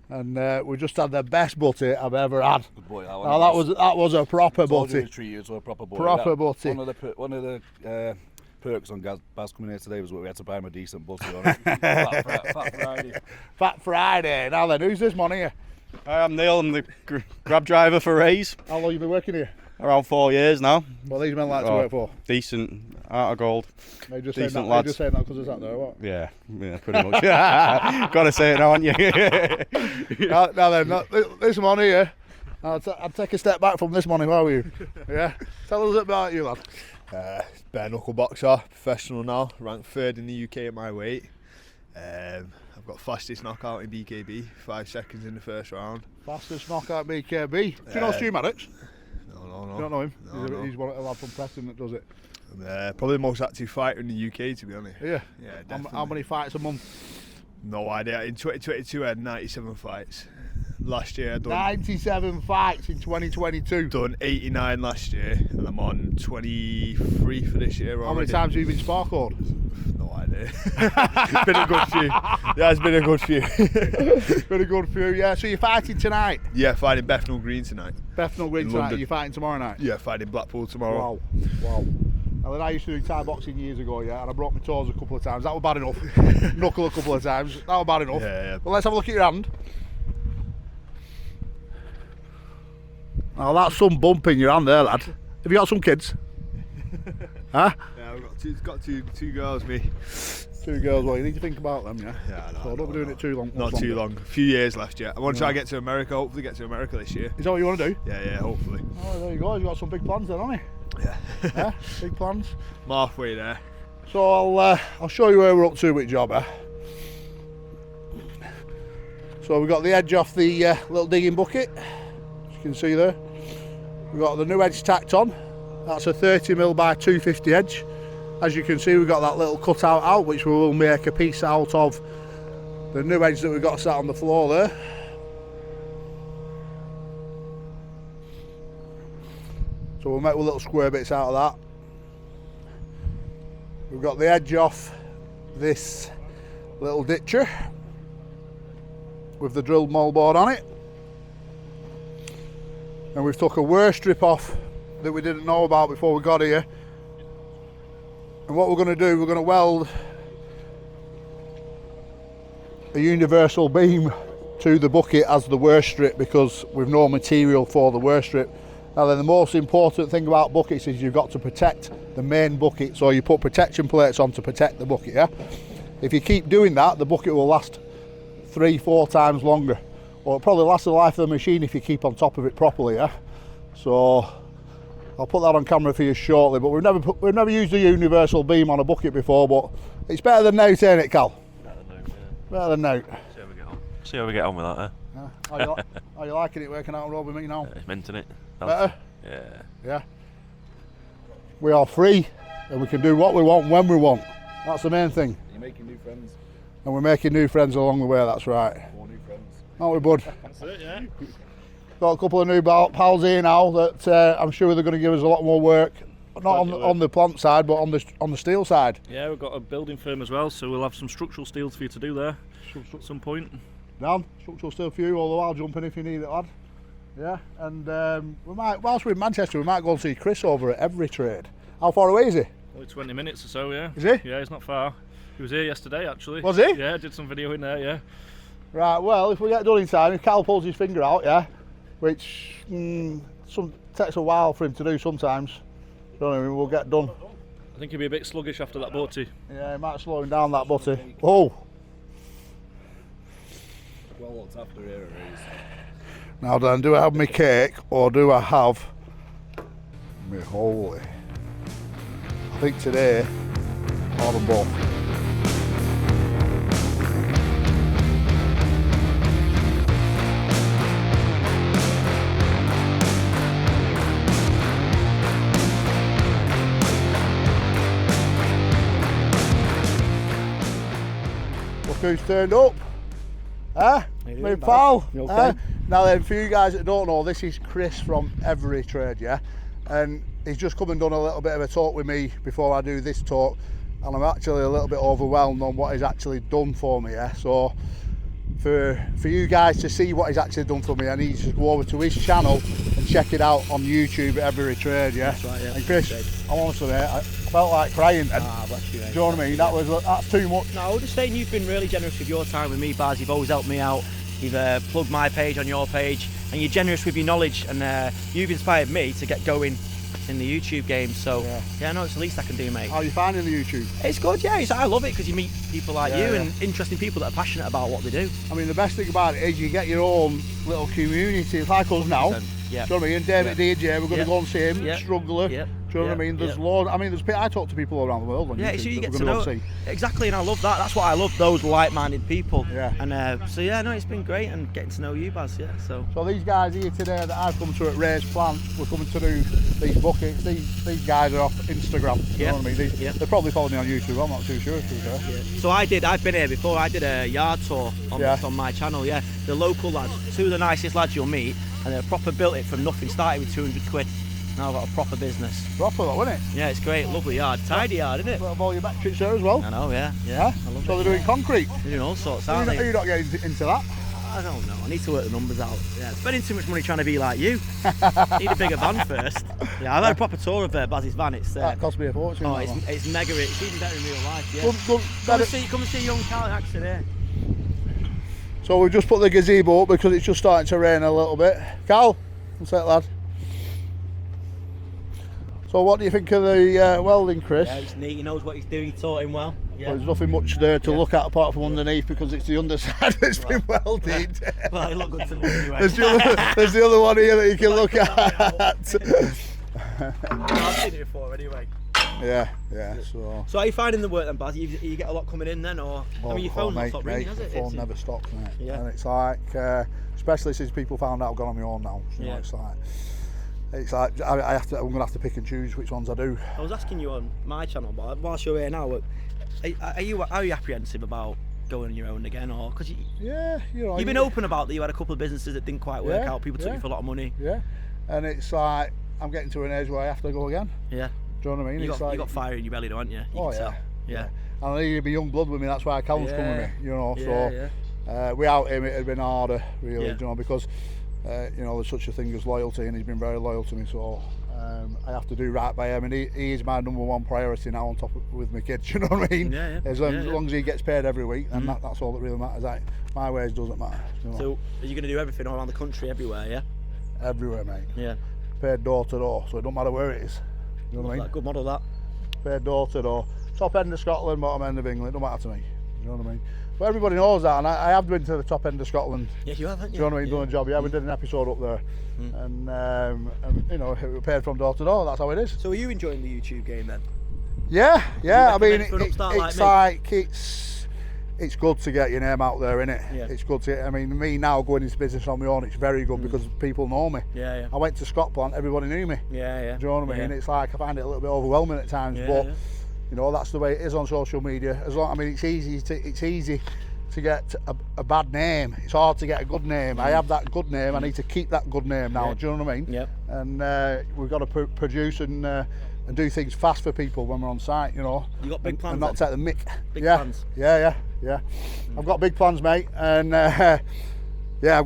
And we just had the best butty I've ever had. Good boy, that was a proper butty. Treat you to a proper boy. Proper butty. One of the perks on Baz coming here today was we had to buy him a decent butty on it. Fat Friday. Fat Friday. Now then, who's this man here? I'm Neil, I'm the grab driver for Ray's. How long have you been working here? Around 4 years now. What these men like to work for? Decent, out of gold. They just Decent saying lads. They just saying that because it's out there, what? Yeah, pretty much. Gotta say it now, haven't you? now then, this man here, I'd take a step back from this man if I were you. Yeah? Tell us a bit about you, lad. Bare knuckle boxer, professional now, ranked 3rd in the UK at my weight. I've I've got fastest knockout in BKB, 5 seconds in the first round. Fastest knockout BKB. Do you know Stu Maddox? No. You don't know him? No, He's one of the lad from Preston that does it. Probably the most active fighter in the UK, to be honest. Yeah. Yeah, definitely. How many fights a month? No idea. In 2022, I had 97 fights. Last year, I done 97 fights in 2022. done 89 last year, and I'm on 23 for this year. How many times have you been sparkled? No idea. It's been a good few. Yeah, it's been a good few. Been a good few, yeah. So you're fighting tonight? Yeah, fighting Bethnal Green tonight. Bethnal Green In tonight. London. You're fighting tomorrow night? Yeah, fighting Blackpool tomorrow. Wow. Now then, I used to do Thai boxing years ago, yeah, and I broke my toes a couple of times. That was bad enough. Knuckle a couple of times. That was bad enough. Yeah. Well, let's have a look at your hand. Oh, that's some bump in your hand there, lad. Have you got some kids? Huh? Yeah, I've got two girls, me. 2 girls, well, you need to think about them, yeah? Yeah, So don't be doing it too long. Not too long. A few years left yet. I want to try to get to America. Hopefully, get to America this year. Is that what you want to do? Yeah, hopefully. Oh, there you go. You've got some big plans then, haven't you? Yeah. Yeah, big plans. I'm halfway there. So I'll show you where we're up to with job, So we've got the edge off the little digging bucket, as you can see there. We've got the new edge tacked on. That's a 30mm by 250 edge. As you can see, we've got that little cutout out, which we will make a piece out of the new edge that we've got sat on the floor there. So we'll make little square bits out of that. We've got the edge off this little ditcher with the drilled moldboard on it. And we've took a wear strip off that we didn't know about before we got here. And what we're going to do, we're going to weld a universal beam to the bucket as the wear strip, because we've no material for the wear strip. Now then, the most important thing about buckets is you've got to protect the main bucket, so you put protection plates on to protect the bucket, yeah? If you keep doing that, the bucket will last 3-4 times longer, or it'll probably last the life of the machine if you keep on top of it properly, yeah? So I'll put that on camera for you shortly, but we've never used a universal beam on a bucket before, but it's better than note, ain't it, Cal? Better than note, yeah. Better than note. See how we get on with that, eh? Are you liking it working out on road with me now? It's mint, innit? Better? Yeah. Yeah. We are free and we can do what we want when we want. That's the main thing. You're making new friends. And we're making new friends along the way, that's right. More new friends. Aren't we, bud? That's it, yeah. Got a couple of new pals here now that I'm sure they're going to give us a lot more work. Not on the plant side, but on the steel side. Yeah, we've got a building firm as well, so we'll have some structural steel for you to do there at some point. Down, structural steel for you, although I'll jump in if you need it, lad. Yeah, and we might, whilst we're in Manchester, we might go and see Chris over at Every Trade. How far away is he? Only 20 minutes or so, yeah. Is he? Yeah, he's not far. He was here yesterday, actually. Was he? Yeah, did some video in there, yeah. Right, well, if we get done in time, if Cal pulls his finger out, yeah, which takes a while for him to do sometimes, we'll get done. I think he'll be a bit sluggish after that butty. Yeah, he might slow him down, that butty. Oh! Well, what's after here is Now then, do I have my cake or do I have my holy? I think today, or them both. Look who's turned up. Eh? My pal. Eh? Now then, for you guys that don't know, this is Chris from Every Trade, yeah? And he's just come and done a little bit of a talk with me before I do this talk, and I'm actually a little bit overwhelmed on what he's actually done for me, yeah? So for you guys to see what he's actually done for me, I need you to go over to his channel and check it out on YouTube at Every Trade, yeah? That's right, yeah. And Chris, I honestly, mate, I felt like crying then. Bless you, Do you know what I mean? That's too much. No, I was just saying you've been really generous with your time with me, Baz. You've always helped me out. You've plugged my page on your page, and you're generous with your knowledge, and you've inspired me to get going in the YouTube game. So yeah, no, it's the least I can do, mate. How are you finding the YouTube? It's good, yeah. I love it because you meet people like you Yeah. and interesting people that are passionate about what they do. I mean, the best thing about it is you get your own little community. It's like us now. Yeah. Do you know what I mean? And David DJ, we're going to Yeah. go and see him, Yeah. Struggler, Yeah. Do you know what I mean? There's loads. I mean, I talk to people around the world on Yeah, YouTube so you that get we're to gonna know go see. exactly, and I love that. That's what I love, those like-minded people. Yeah. And so yeah, no, it's been great, and getting to know you, Baz. Yeah. So these guys here today that I've come to at Ray's plant, we're coming to do these buckets. These guys are off Instagram. You know what I mean? They probably follow me on YouTube. I'm not too sure. So I've been here before. I did a yard tour on my channel. Yeah. The local lads, 2 of the nicest lads you'll meet, and they proper built it from nothing. Started with 200 quid. Now I've got a proper business. Proper, though, isn't it? Yeah, it's great. Lovely yard. Tidy yard, isn't it? Got all your metrics there as well. I know, yeah. I love so it, they're doing concrete. They're doing all sorts, Are aren't they? you not getting into that? I don't know. I need to work the numbers out. Yeah, spending too much money trying to be like you. Need a bigger van first. Yeah, I've had a proper tour of Baz's van. It's that cost me a fortune. Oh, it's mega. It's even better in real life. Yeah. Come and see young Carl in action here. So we've just put the gazebo up because it's just starting to rain a little bit. Carl, what's that, lad? So what do you think of the welding, Chris? Yeah, it's neat. He knows what he's doing. He taught him well. Yeah. Well, there's nothing much there to look at apart from underneath because it's the underside that's been welded. Well, it looked good to me anyway. There's the other one here that you can look at. I've seen it before anyway. Yeah. So are you finding the work then, Baz? You get a lot coming in then, or I mean, your phone's not stopped ringing, has it? The phone never stops, mate. Yeah. And it's like, especially since people found out I've gone on my own now. You know, it's like I'm gonna have to pick and choose which ones I do. I was asking you on my channel, but whilst you're here now, are you apprehensive about going on your own again, or because you've been open about that you had a couple of businesses that didn't quite work out, people took you for a lot of money. Yeah, and it's like I'm getting to an age where I have to go again. Yeah. Do you know what I mean? You got fire in your belly, don't you? Yeah. And I need to be young blood with me. That's why Callum's come with me. You know, without him it'd have been harder, really. You know, because there's such a thing as loyalty, and he's been very loyal to me. So I have to do right by him, and he is my #1 priority now, on top of with my kids. You know what I mean? As long as he gets paid every week, then that's all that really matters. My wage doesn't matter. You know? So are you going to do everything all around the country, everywhere? Yeah. Everywhere, mate. Yeah. Paid door to door, so it don't matter where it is. You know what I mean? Good model, that. Paid door to door. Top end of Scotland, bottom end of England, it don't matter to me. You know what I mean? But everybody knows that, and I have been to the top end of Scotland. Yeah, you have, haven't you? Do you know what I mean? Doing a job. Yeah, we did an episode up there. And you know, it was paid from door to door. That's how it is. So are you enjoying the YouTube game then? Yeah. I mean, it's good to get your name out there, innit? Yeah. It's good to. I mean, me now going into business on my own, it's very good because people know me. Yeah. I went to Scotland, everybody knew me. Yeah. Do you know what I mean? It's like I find it a little bit overwhelming at times, but you know, that's the way it is on social media. I mean, it's easy to get a bad name. It's hard to get a good name. I have that good name. I need to keep that good name now. Do you know what I mean? Yeah. And we've got to produce and do things fast for people when we're on site. You know. You got big plans. And not take the mick. Big plans. Yeah. I've got big plans, mate. And I've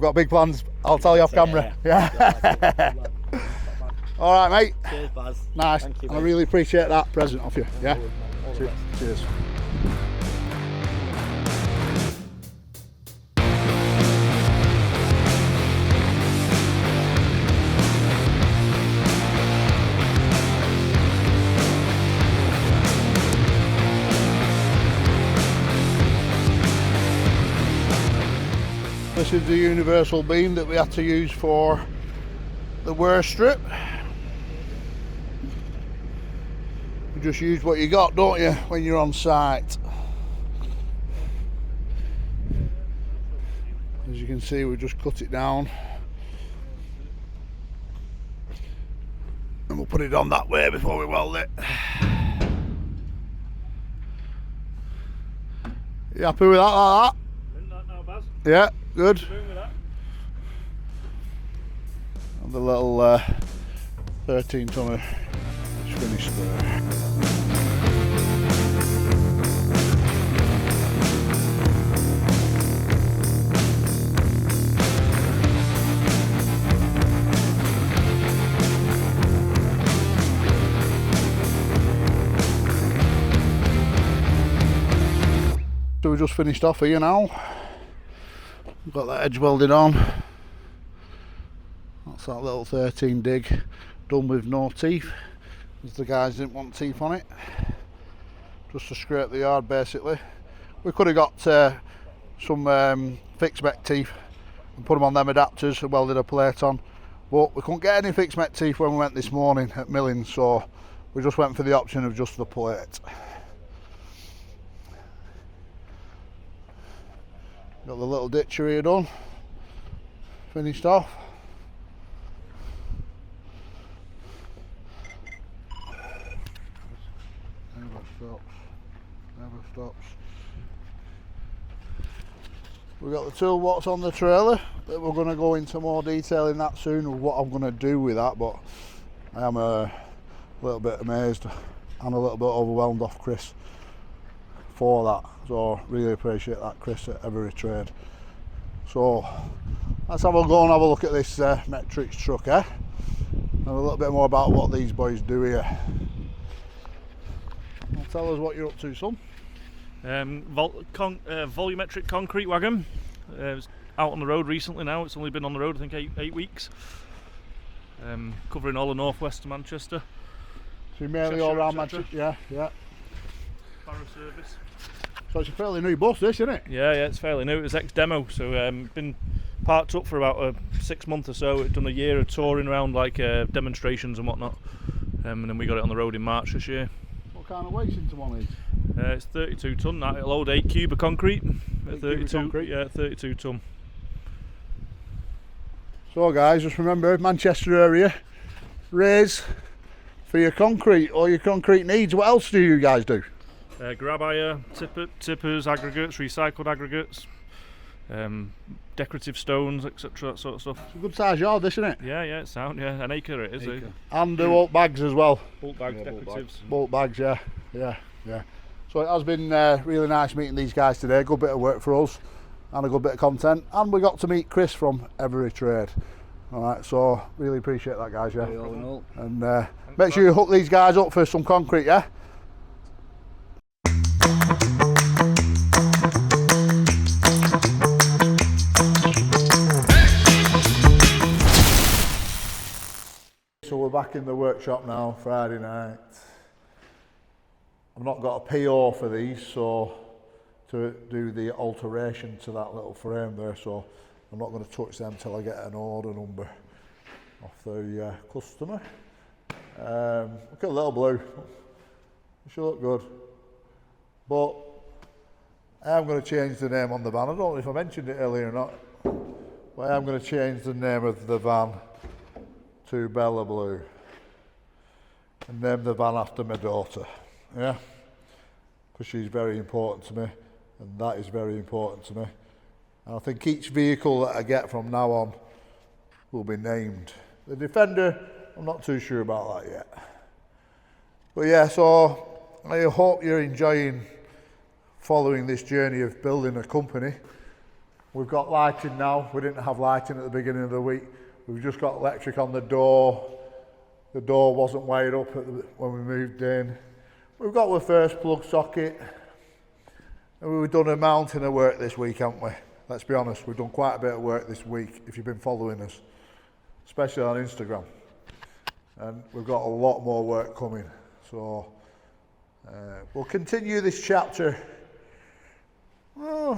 got big plans. I'll tell you off camera. Yeah. All right, mate. Cheers, Baz. Nice. Thank you, I really appreciate that present off you. Yeah. Cheers. This is the universal beam that we had to use for the wear strip. You just use what you got, don't you, when you're on site. As you can see, we just cut it down. And we'll put it on that way before we weld it. You happy with that like that? Yeah, good. And the little 13 tonner is finished there. So we just finished off here now. We've got that edge welded on. That's that little 13 dig done with no teeth, as the guys didn't want teeth on it. Just to scrape the yard basically. We could have got some fixed mech teeth and put them on them adapters and welded a plate on, but we couldn't get any fixed mech teeth when we went this morning at milling, so we just went for the option of just the plate. Got the little ditcher here done, finished off. Never stops. We've got the toolbox on the trailer that we're going to go into more detail in that soon of what I'm going to do with that, but I am a little bit amazed and a little bit overwhelmed off Chris for that, so really appreciate that, Chris at Every Trade. So let's have a go and have a look at this Metrics truck, and a little bit more about what these boys do here. Well, tell us what you're up to, son. Volumetric concrete wagon. It's out on the road recently now. It's only been on the road I think eight weeks. Covering all the northwest of Manchester. So mainly all around Manchester, yeah. Barrow service. So it's a fairly new bus, this, isn't it? Yeah, it's fairly new. It was ex-demo, so been parked up for about 6 months or so. It's done a year of touring around like demonstrations and whatnot, and then we got it on the road in March this year. What kind of weight's into one of these? It's 32 tonne. It'll hold 8 cube of concrete. 32, concrete? Yeah, 32 tonne. So guys, just remember, Manchester area, raise for your concrete or your concrete needs. What else do you guys do? Grab hire, tippers, aggregates, recycled aggregates, decorative stones, etc. That sort of stuff. It's a good size yard, this, isn't it? Yeah, it's sound. Yeah, an acre it is. And the bulk bags as well. Bulk bags, decoratives. Bulk bags, yeah. So it has been really nice meeting these guys today. Good bit of work for us and a good bit of content. And we got to meet Chris from Every Trade. All right, so really appreciate that, guys. Yeah. And make sure you hook these guys up for some concrete, yeah. So we're back in the workshop now, Friday night. I've not got a PO for these, so to do the alteration to that little frame there, so I'm not going to touch them till I get an order number off the customer. Look at the little blue. It should look good. But I am going to change the name on the van. I don't know if I mentioned it earlier or not, but I am going to change the name of the van to Bella Blue and name the van after my daughter, yeah, because she's very important to me and that is very important to me, and I think each vehicle that I get from now on will be named. The Defender, I'm not too sure about that yet, but yeah, so I hope you're enjoying following this journey of building a company. We've got lighting now. We didn't have lighting at the beginning of the week. We've just got electric on the door. The door wasn't wired up when we moved in. We've got the first plug socket. And we've done a mountain of work this week, haven't we? Let's be honest, we've done quite a bit of work this week, if you've been following us, especially on Instagram. And we've got a lot more work coming. So we'll continue this chapter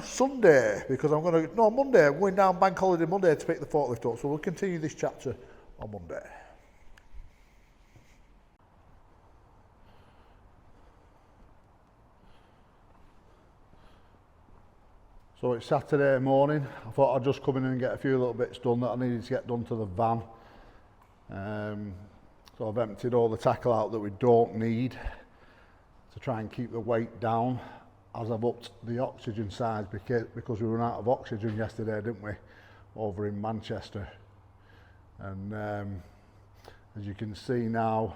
Sunday, because Monday, I'm going down Bank Holiday Monday to pick the forklift up, so we'll continue this chapter on Monday. So it's Saturday morning. I thought I'd just come in and get a few little bits done that I needed to get done to the van. So I've emptied all the tackle out that we don't need to try and keep the weight down, as I've upped the oxygen size because we ran out of oxygen yesterday, didn't we, over in Manchester. And as you can see now,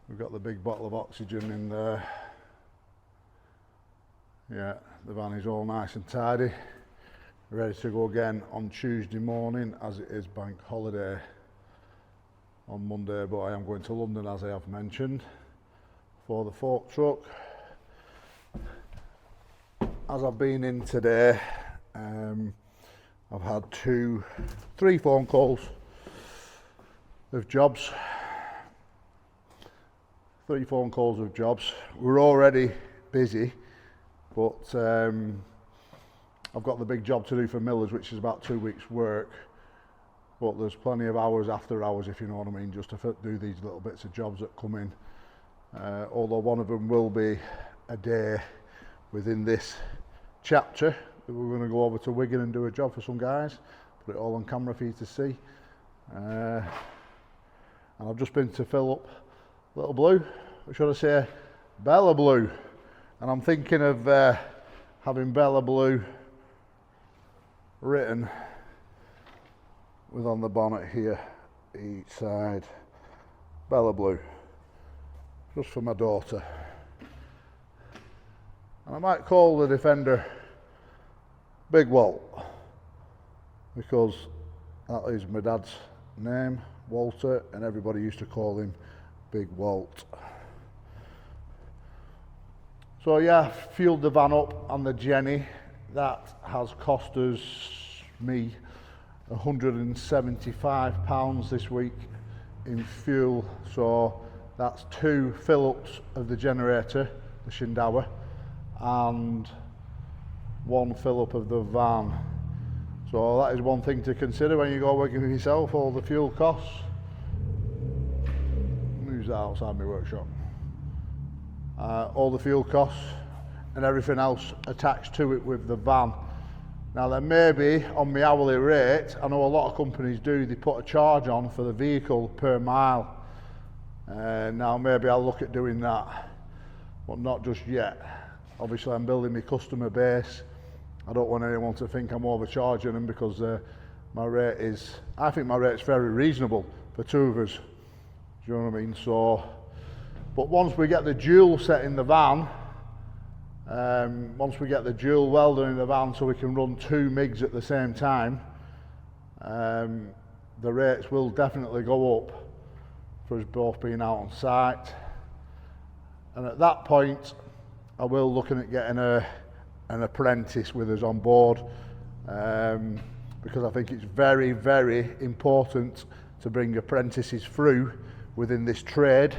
we've got the big bottle of oxygen in there. Yeah, the van is all nice and tidy, ready to go again on Tuesday morning, as it is bank holiday on Monday, but I am going to London, as I have mentioned, for the fork truck. As I've been in today, I've had 3 phone calls of jobs. 3 phone calls of jobs. We're already busy, but I've got the big job to do for Millers, which is about 2 weeks' work. but there's plenty of hours after hours, if you know what I mean, just to do these little bits of jobs that come in. Although one of them will be a day within this chapter that we're going to go over to Wigan and do a job for some guys, put it all on camera for you to see. And I've just been to fill up Little Blue, or should I say Bella Blue, and I'm thinking of having Bella Blue written with on the bonnet here each side, Bella Blue, just for my daughter. And I might call the Defender Big Walt, because that is my dad's name, Walter, and everybody used to call him Big Walt. So yeah, fueled the van up on the Jenny. That has cost me £175 this week in fuel. So that's 2 fill-ups of the generator, the Shindawa, and 1 fill-up of the van. So that is one thing to consider when you go working for yourself, all the fuel costs. Who's that outside my workshop? All the fuel costs and everything else attached to it with the van. Now there may be, on my hourly rate, I know a lot of companies do, they put a charge on for the vehicle per mile. Now maybe I'll look at doing that, but not just yet. Obviously I'm building my customer base. I don't want anyone to think I'm overcharging them, because my rate is, I think my rate's very reasonable for 2 of us. Do you know what I mean? So, but once we get the dual set in the van, once we get the dual welder in the van so we can run 2 MIGs at the same time, the rates will definitely go up for us both being out on site. And at that point, I will looking at getting an apprentice with us on board, because I think it's very, very important to bring apprentices through within this trade,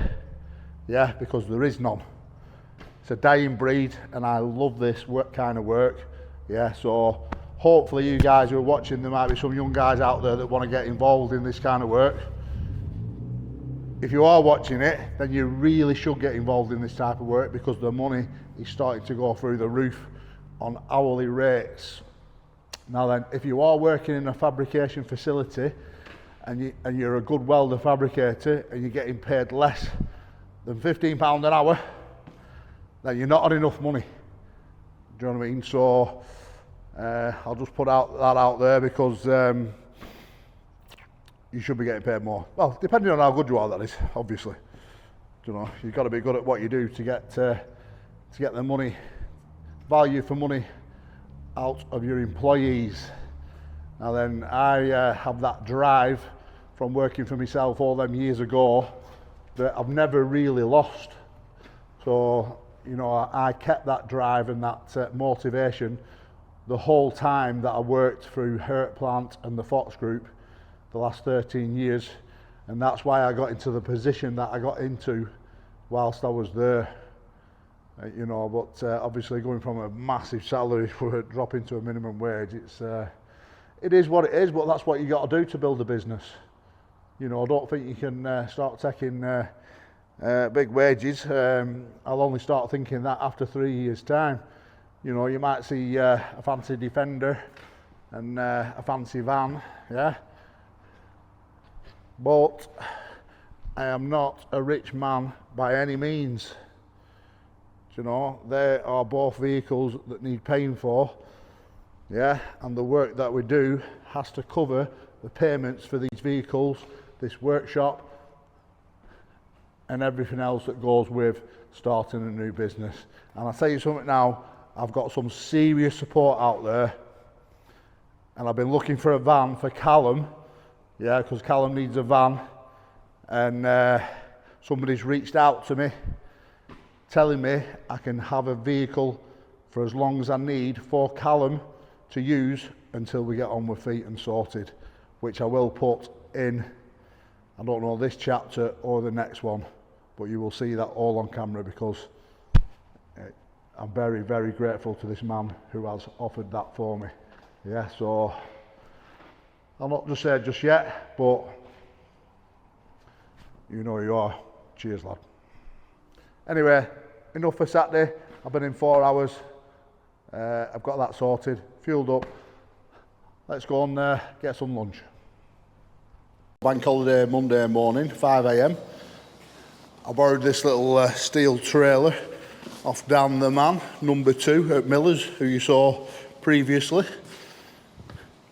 yeah, because there is none. It's a dying breed, and I love this kind of work, yeah. So hopefully you guys who are watching, there might be some young guys out there that want to get involved in this kind of work. If you are watching it, then you really should get involved in this type of work, because the money is starting to go through the roof on hourly rates. Now then, if you are working in a fabrication facility and you're a good welder fabricator and you're getting paid less than £15 an hour, then you're not on enough money. Do you know what I mean? So I'll just put that out there, because you should be getting paid more. Well, depending on how good you are, that is, obviously. You know, you've got to be good at what you do to get the money, value for money out of your employees. Now then, I have that drive from working for myself all them years ago that I've never really lost. So, you know, I kept that drive and that motivation the whole time that I worked through Hurt Plant and the Fox Group the last 13 years, and that's why I got into the position that I got into whilst I was there. You know, but obviously going from a massive salary for dropping to a minimum wage, it is what it is, but that's what you got to do to build a business. You know, I don't think you can start taking big wages. I'll only start thinking that after 3 years' time. You know, you might see a fancy Defender and a fancy van, yeah. But I am not a rich man by any means. You know, they are both vehicles that need paying for, yeah, and the work that we do has to cover the payments for these vehicles, this workshop, and everything else that goes with starting a new business. And I'll tell you something now, I've got some serious support out there, and I've been looking for a van for Callum, yeah, because Callum needs a van, and somebody's reached out to me telling me I can have a vehicle for as long as I need for Callum to use until we get on with feet and sorted, which I will put in, I don't know, this chapter or the next one, but you will see that all on camera, because I'm very, very grateful to this man who has offered that for me. Yeah, so I'll not just say it just yet, but you know who you are. Cheers, lad. Anyway, enough for Saturday. I've been in 4 hours. I've got that sorted, fueled up. Let's go and get some lunch. Bank holiday Monday morning, 5 AM. I borrowed this little steel trailer off Dan the Man, number 2 at Miller's, who you saw previously.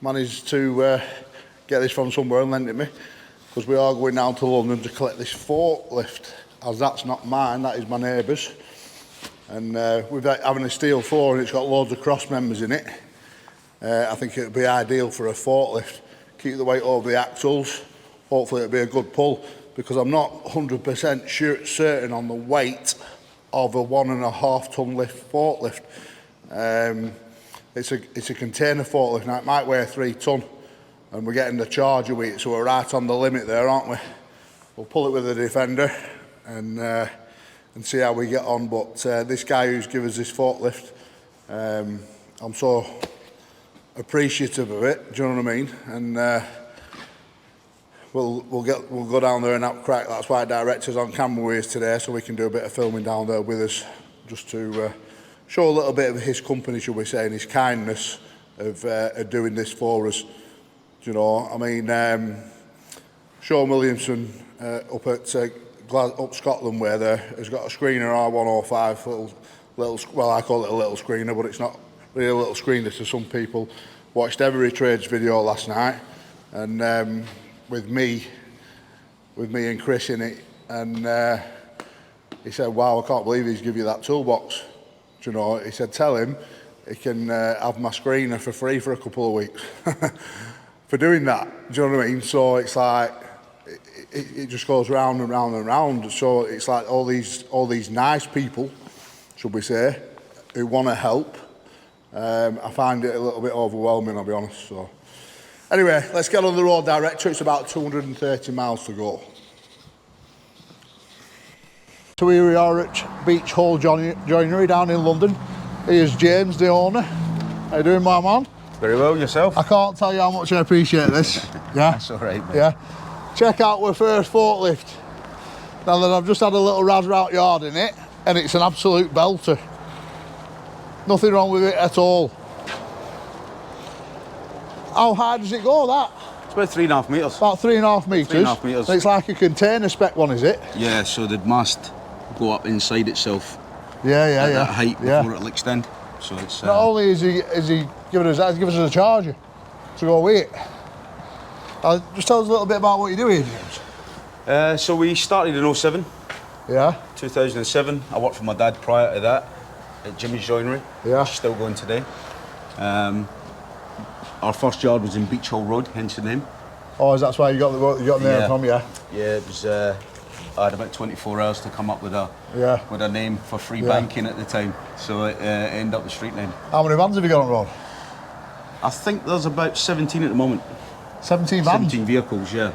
Managed to get this from somewhere and lent it me, because we are going down to London to collect this forklift, as that's not mine, that is my neighbour's. And with that having a steel floor and it's got loads of cross members in it, I think it would be ideal for a forklift. Keep the weight over the axles, hopefully it'll be a good pull, because I'm not 100% certain on the weight of a 1.5 ton lift forklift. It's a container forklift, now it might weigh 3 ton, and we're getting the charger weight, so we're right on the limit there, aren't we? We'll pull it with the Defender and see how we get on. But this guy who's given us this forklift, I'm so appreciative of it. Do you know what I mean? And we'll go down there and have a crack. That's why director's on camera with us today, so we can do a bit of filming down there with us, just to show a little bit of his company, should we say, and his kindness of doing this for us. Do you know? I mean, Sean Williamson up at up Scotland way there has got a screener R105, little, well, I call it a little screener, but it's not really a little screener to some people. Watched every trades video last night, and with me and Chris in it, and he said, wow, I can't believe he's given you that toolbox. Do you know, he said, tell him he can have my screener for free for a couple of weeks for doing that. Do you know what I mean? So it's like, it just goes round and round and round. So it's like all these nice people, should we say, who want to help. I find it a little bit overwhelming, I'll be honest. So anyway, let's get on the road, director. It's about 230 miles to go. So here we are at Beach Hall Joinery down in London. Here's James, the owner. How you doing, my man? Very well, yourself? I can't tell you how much I appreciate this. Yeah? That's all right, mate. Yeah. Check out our first forklift. Now that I've just had a little razz out yard in it, and it's an absolute belter. Nothing wrong with it at all. How high does it go, that? It's about 3.5 metres. About 3.5 metres. 3.5 metres. It's like a container spec one, is it? Yeah, so the mast go up inside itself Yeah, at that height before it'll extend. So it's Not only is he giving us that, he's giving us a charger to go with it. Just tell us a little bit about what you do here, James. So we started in 07, Yeah, 2007. I worked for my dad prior to that at Jimmy's Joinery. Yeah. Which is still going today. Our first yard was in Beach Hall Road, hence the name. oh, that's why you got the name from, yeah? Yeah, it was. I had about 24 hours to come up with a name for free banking at the time, so it ended up the street name. How many vans have you got on the road? I think there's about 17 at the moment. 17 vans? 17 vehicles, yeah.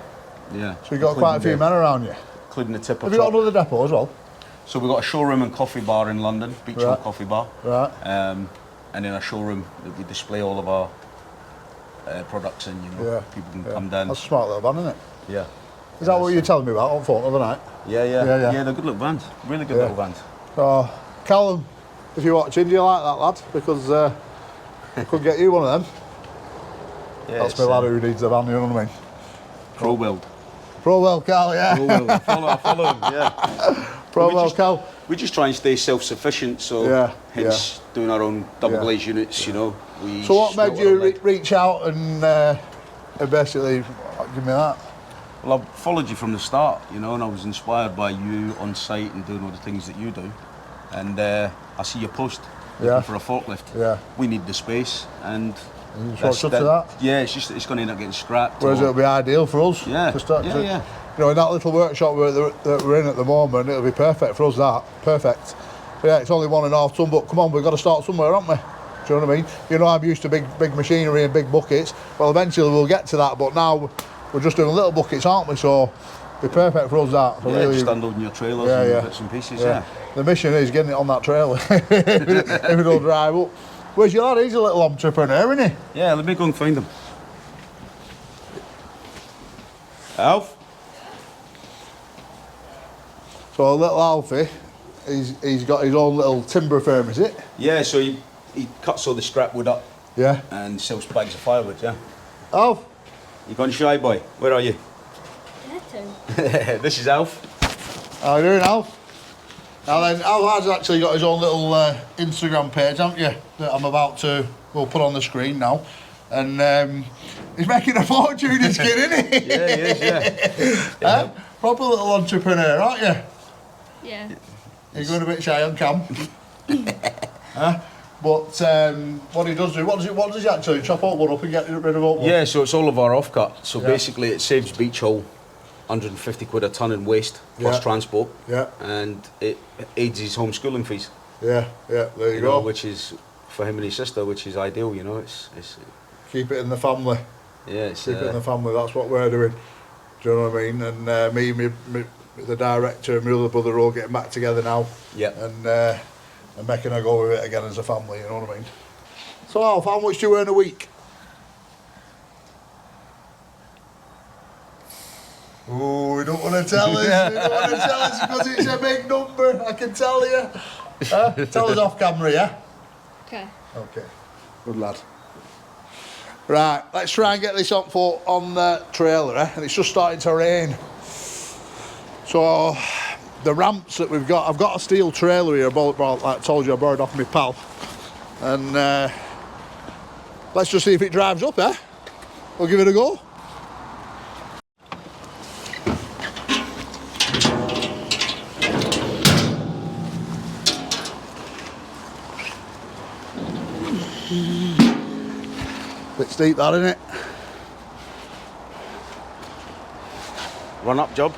So you've got quite a few men around you. Including the tipper Have you got truck. another depot as well? So we've got a showroom and coffee bar in London, Beach Hall Coffee Bar. Right. And then a showroom that we display all of our products in, you know. People can come down. That's a smart little van, isn't it? Yeah. Is that what you were telling me about on phone the other night? Yeah, they're good little vans. Really good little vans. So, Callum, if you're watching, do you like that, lad? Because I could get you one of them. Yeah, that's my lad who needs the van, you know what I mean? Pro Weld. Pro Weld, Cal, yeah. Pro Weld. I follow him, yeah. Pro Weld, Cal. We just try and stay self-sufficient, so hence doing our own double glaze units, you know. So what made you reach out and basically give me that? Well, I followed you from the start, you know, and I was inspired by you on site and doing all the things that you do. And I see your post looking for a forklift. Yeah. We need the space, and you just to that? Yeah, it's going to end up getting scrapped. Whereas it'll be ideal for us. Yeah. To start yeah. You know, in that little workshop that we're in at the moment, it'll be perfect for us. That perfect. But yeah, it's only 1.5 ton, but come on, we've got to start somewhere, haven't we? Do you know what I mean? You know, I'm used to big machinery and big buckets. Well, eventually we'll get to that, but now we're just doing little buckets, aren't we? So it'll be perfect for us, that. Yeah, really, just unloading your trailers and bits and pieces, The mission is getting it on that trailer if it'll drive up. Where's your lad? He's a little entrepreneur, isn't he? Yeah, let me go and find him. Alf? So little Alfie, he's got his own little timber firm, is it? Yeah, so he cuts all the scrap wood up Yeah. and sells bags of firewood, yeah. Alf? You gone shy, boy? Where are you? This is Alf. How you doing, Alf? Now then, Alf has actually got his own little Instagram page, haven't you? That I'm about to, we'll put on the screen now. And he's making a fortune, this kid, isn't he? Yeah, he is, yeah. Proper little entrepreneur, aren't you? Yeah. You're going a bit shy on cam. But what he does do, what does he actually chop all wood up and get rid of all wood? Yeah, so it's all of our offcut. So basically it saves Beach Hall 150 quid a tonne in waste plus transport. Yeah. And it aids his homeschooling fees. Yeah, there you go. Know, which is, for him and his sister, which is ideal, you know. It's keep it in the family. Yeah, it's... Keep it in the family, that's what we're doing. Do you know what I mean? And me, the director and my other brother are all getting back together now. Yeah. And making a go of it again as a family, you know what I mean? So Alf, how much do you earn a week? Oh, we don't want to tell us. We don't want to tell us because it's a big number, I can tell you. Tell us off camera, yeah? Okay. Okay, good lad. Right, let's try and get this on the trailer, and it's just starting to rain. So, the ramps that we've got, I've got a steel trailer here, like I told you, I borrowed off my pal. And let's just see if it drives up, eh? We'll give it a go. Bit steep that, isn't it? Run up job.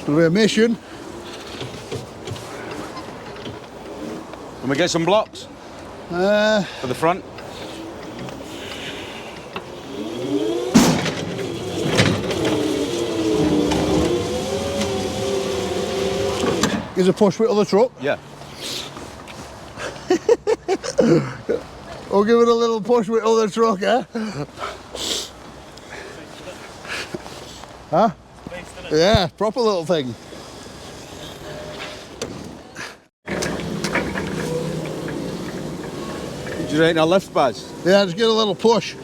It'll be a mission. Can we get some blocks? For the front? Gives a push width of the truck. Yeah. We'll give it a little push width of the truck, eh? Huh? Yeah, proper little thing. Do you reckon a lift, Baz? Yeah, just get a little push.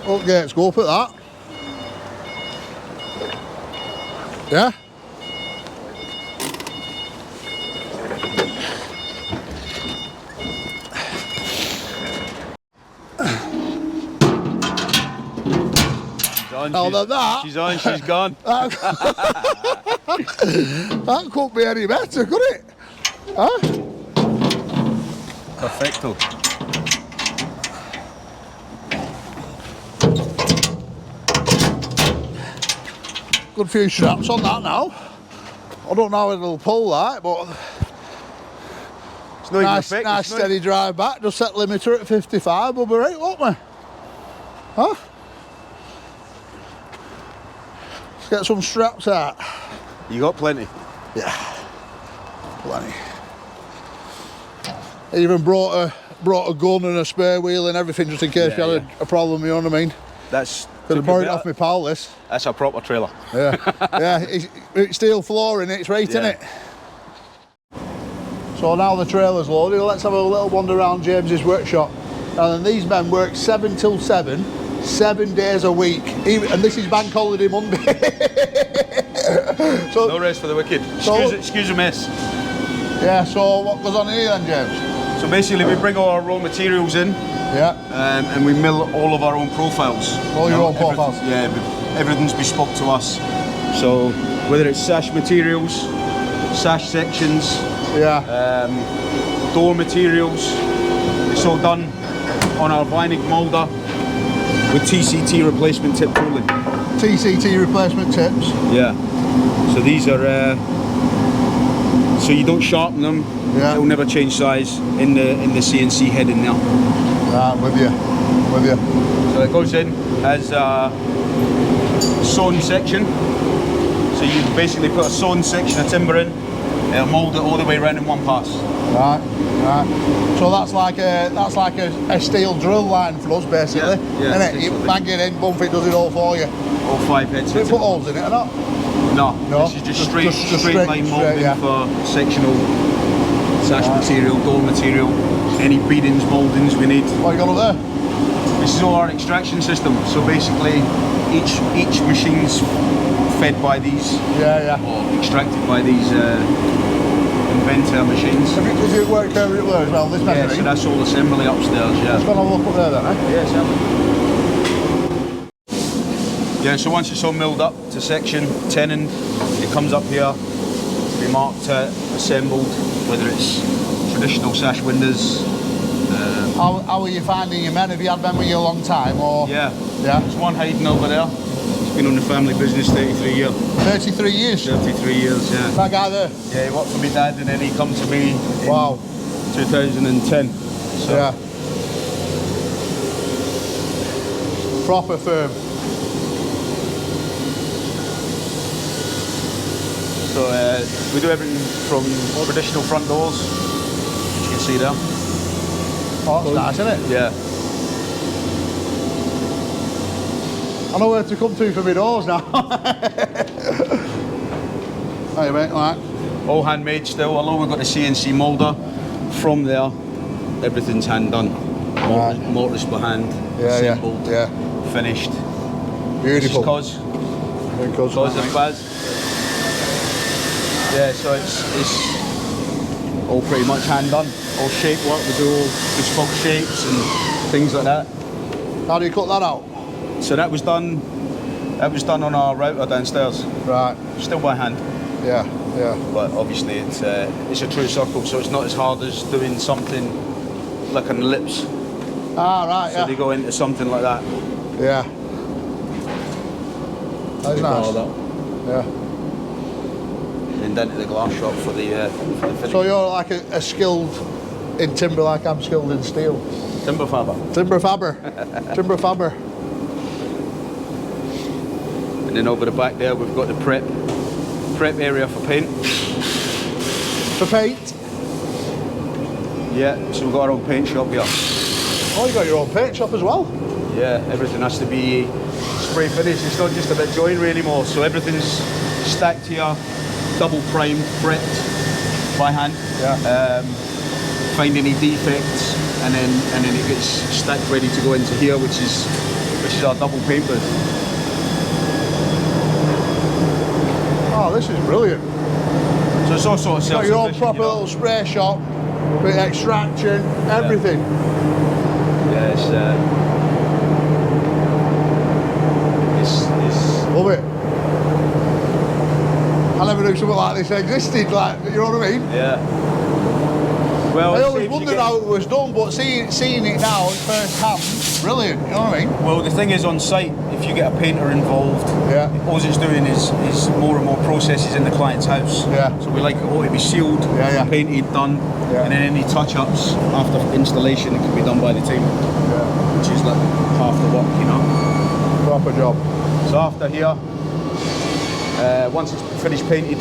Okay, let's go up at that. Yeah? She's on, she's gone. That couldn't be any better, could it? Huh? Perfecto. Good few straps on that now. I don't know how it'll pull that, but It's not nice, even nice steady drive back. Just set limiter at 55, we'll be right, won't we? Huh? Let's get some straps out. You got plenty? Yeah, plenty. Even brought a gun and a spare wheel and everything just in case you had a problem, you know what I mean? That's Could have borrowed it off my pal, this. That's a proper trailer. Yeah, yeah, it's steel flooring, it's right, Yeah. innit? So now the trailer's loaded, let's have a little wander around James's workshop. And then these men work 7 till 7, 7 days a week. And this is bank holiday Monday. So, No rest for the wicked. Excuse the mess. yeah, so what goes on here then, James? So basically we bring all our raw materials in, Yeah, and we mill all of our own profiles. all your own profiles. Yeah, everything's bespoke to us. So whether it's sash materials, sash sections, Yeah, door materials, it's all done on our Vinig moulder with TCT replacement tip tooling. TCT replacement tips. Yeah. So these are so you don't sharpen them. Yeah. It'll never change size in the CNC heading now. Right, with you. So it goes in as a sewn section. So you basically put a sewn section of timber in, it'll mould it all the way around in one pass. Right, right. So that's like a steel drill line for us, basically. Yeah, Innit? You essentially. bang it in, bump it, does it all for you. All 5 heads. Do you put holes in it or not? No, No? this is just Just straight line moulding yeah. for sectional sash material, door material, any beadings, mouldings we need. What you got up there? This is all our extraction system. So basically, each machine's fed by these, Yeah, yeah. or extracted by these inventor machines. Does it work there as well, this Yeah, measuring? so that's all assembly upstairs. Yeah. Let's go and have a look up there then, eh? Yeah, assembly. Yeah, so once it's all milled up to section, tenon, it comes up here, be marked out, assembled, whether it's traditional sash windows. How are you finding your men? Have you had men with you a long time, or? Yeah, Yeah? there's one hiding over there. He's been on the family business 33 years. 33 years? 33 years, yeah. That guy there? Yeah, he worked for my dad and then he come to me in Wow. 2010. So, Yeah. Proper firm. So we do everything from traditional front doors, which you can see there. Oh, that's nice, isn't it? Yeah. I know where to come to for my doors now. Hey mate, alright. All handmade still, although we've got the CNC moulder. From there, everything's hand done. Right. Mortise by hand, Yeah, assembled, yeah. finished. Beautiful. Cos Because of Baz. Yeah, so it's all pretty much hand done. All shape work, we do all bespoke shapes and things like that. How do you cut that out? So that was done on our router downstairs. Right. Still by hand. Yeah, yeah. But obviously it's a true circle, so it's not as hard as doing something like an ellipse. Ah, right, So they yeah. go into something like that. Yeah. That's nice. Bar that, Yeah. and then to the glass shop for the finish. So you're like a skilled in timber like I'm skilled in steel. Timber fabber. Timber fabber. Timber fabber. And then over the back there we've got the prep area for paint. For paint? Yeah, so we've got our own paint shop here. Oh, you got your own paint shop as well? Yeah, everything has to be spray finished. It's not just about joinery anymore. So everything's stacked here, double primed, prepped by hand. Yeah. Find any defects, and then it gets stacked ready to go into here, which is our double paint booth. Oh, this is brilliant. So it's all sort of Got your own self-sufficient, proper you know. little spray shop with extraction, everything. Yeah, it's Love it. I never knew something like this existed, like, you know what I mean? yeah. Well, I it always saves you wondered getting- how it was done, but seeing it now first hand, brilliant, you know what I mean? Well, the thing is, on site, if you get a painter involved, Yeah. all it's doing is more and more processes in the client's house. Yeah. So we like it all to be sealed, Yeah. painted, done, Yeah. and then any touch-ups after installation, it can be done by the team, Yeah. which is like half the work, you know. Proper job. So after here, once it's finished painted,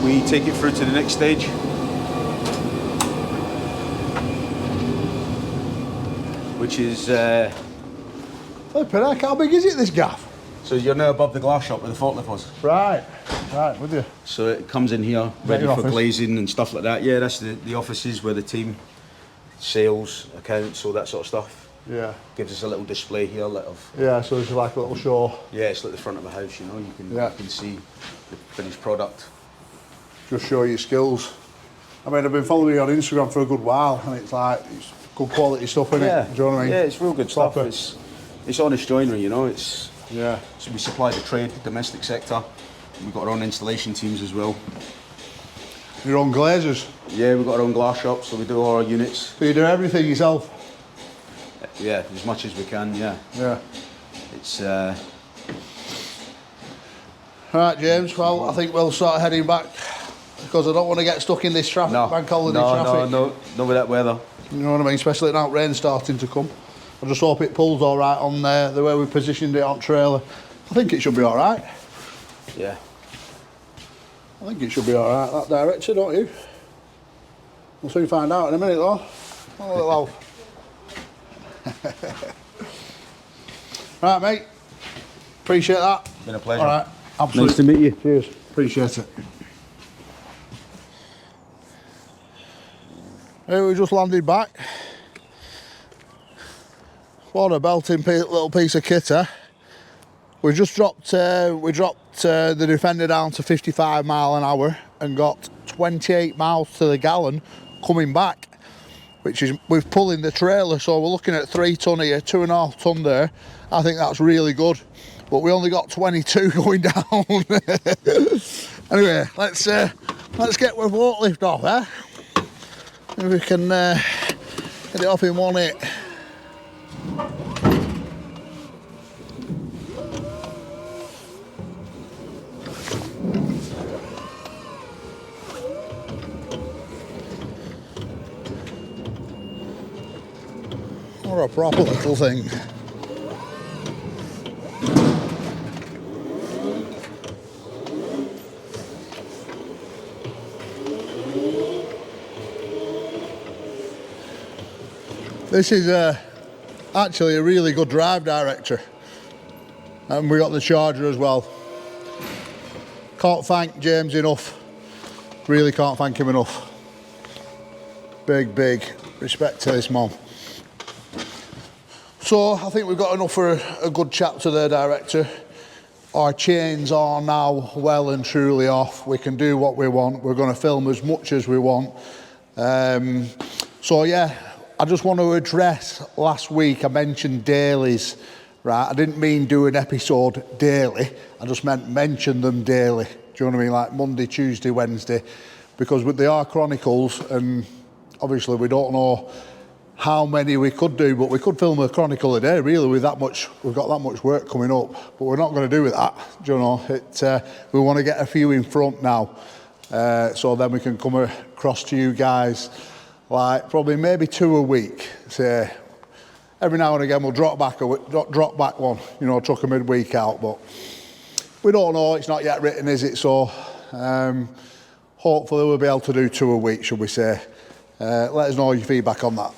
we take it through to the next stage. Which is Flippin' heck, how big is it, this gaff? So you're now above the glass shop where the forklift was. Right, with you. So it comes in here, ready your for office? glazing and stuff like that. Yeah, that's the offices where the team, sales, accounts, all that sort of stuff. Yeah. Gives us a little display here, of. Yeah, so it's like a little show. Yeah, it's like the front of a house, you know. You can see the finished product. Just show your skills. I mean, I've been following you on Instagram for a good while, and it's like, it's good quality stuff, isn't it? Do you know what I mean? Yeah, it's real good stuff. Proper. It's honest joinery, you know. So we supply the trade, domestic sector. We've got our own installation teams as well. Your own glazers? Yeah, we've got our own glass shop, so we do all our units. So you do everything yourself? Yeah, as much as we can, yeah. Yeah. It's... Right, James, well, I think we'll start heading back because I don't want to get stuck in this traffic, bank holiday traffic. No, with that weather. You know what I mean? Especially now rain's starting to come. I just hope it pulls all right on the way we positioned it on trailer. I think it should be all right. Yeah. I think it should be all right, that direction, don't you? We'll soon find out in a minute, though. Oh, right, mate. Appreciate that. Been a pleasure. All right. Absolutely. Nice to meet you. Cheers. Appreciate it. Here we just landed back. What a belting little piece of kit, eh? We just dropped the Defender down to 55 mile an hour and got 28 miles to the gallon coming back, which is with pulling the trailer. So we're looking at 3 ton here, 2.5 ton there. I think that's really good. But we only got 22 going down. Anyway, let's get with forklift off, eh? If we can get it off in one hit. What a proper little thing. This is actually a really good drive director, and we got the charger as well. Can't thank James enough, really can't thank him enough. Big respect to this man. So I think we've got enough for a good chat to the director. Our chains are now well and truly off. We can do what we want. We're going to film as much as we want. So yeah, I just want to address, last week I mentioned dailies, right? I didn't mean do an episode daily, I just meant mention them daily. Do you know what I mean? Like Monday, Tuesday, Wednesday, because they are Chronicles, and obviously we don't know how many we could do, but we could film a Chronicle a day, really, with that much, we've got that much work coming up, but we're not going to do with that, do you know? We want to get a few in front now, so then we can come across to you guys, like probably maybe 2 a week, say, every now and again we'll drop back one, you know, chuck a midweek out, but we don't know, it's not yet written, is it? So hopefully we'll be able to do 2 a week, should we say. Let us know your feedback on that.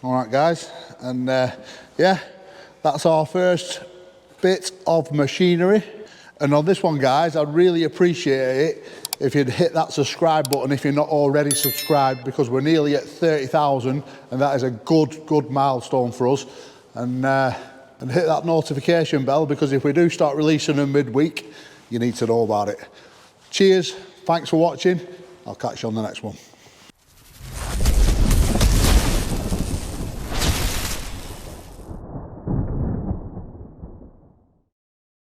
All right, guys, and yeah, that's our first bit of machinery. And on this one, guys, I'd really appreciate it if you'd hit that subscribe button if you're not already subscribed, because we're nearly at 30,000, and that is a good milestone for us. And hit that notification bell, because if we do start releasing them midweek, you need to know about it. Cheers, thanks for watching. I'll catch you on the next one.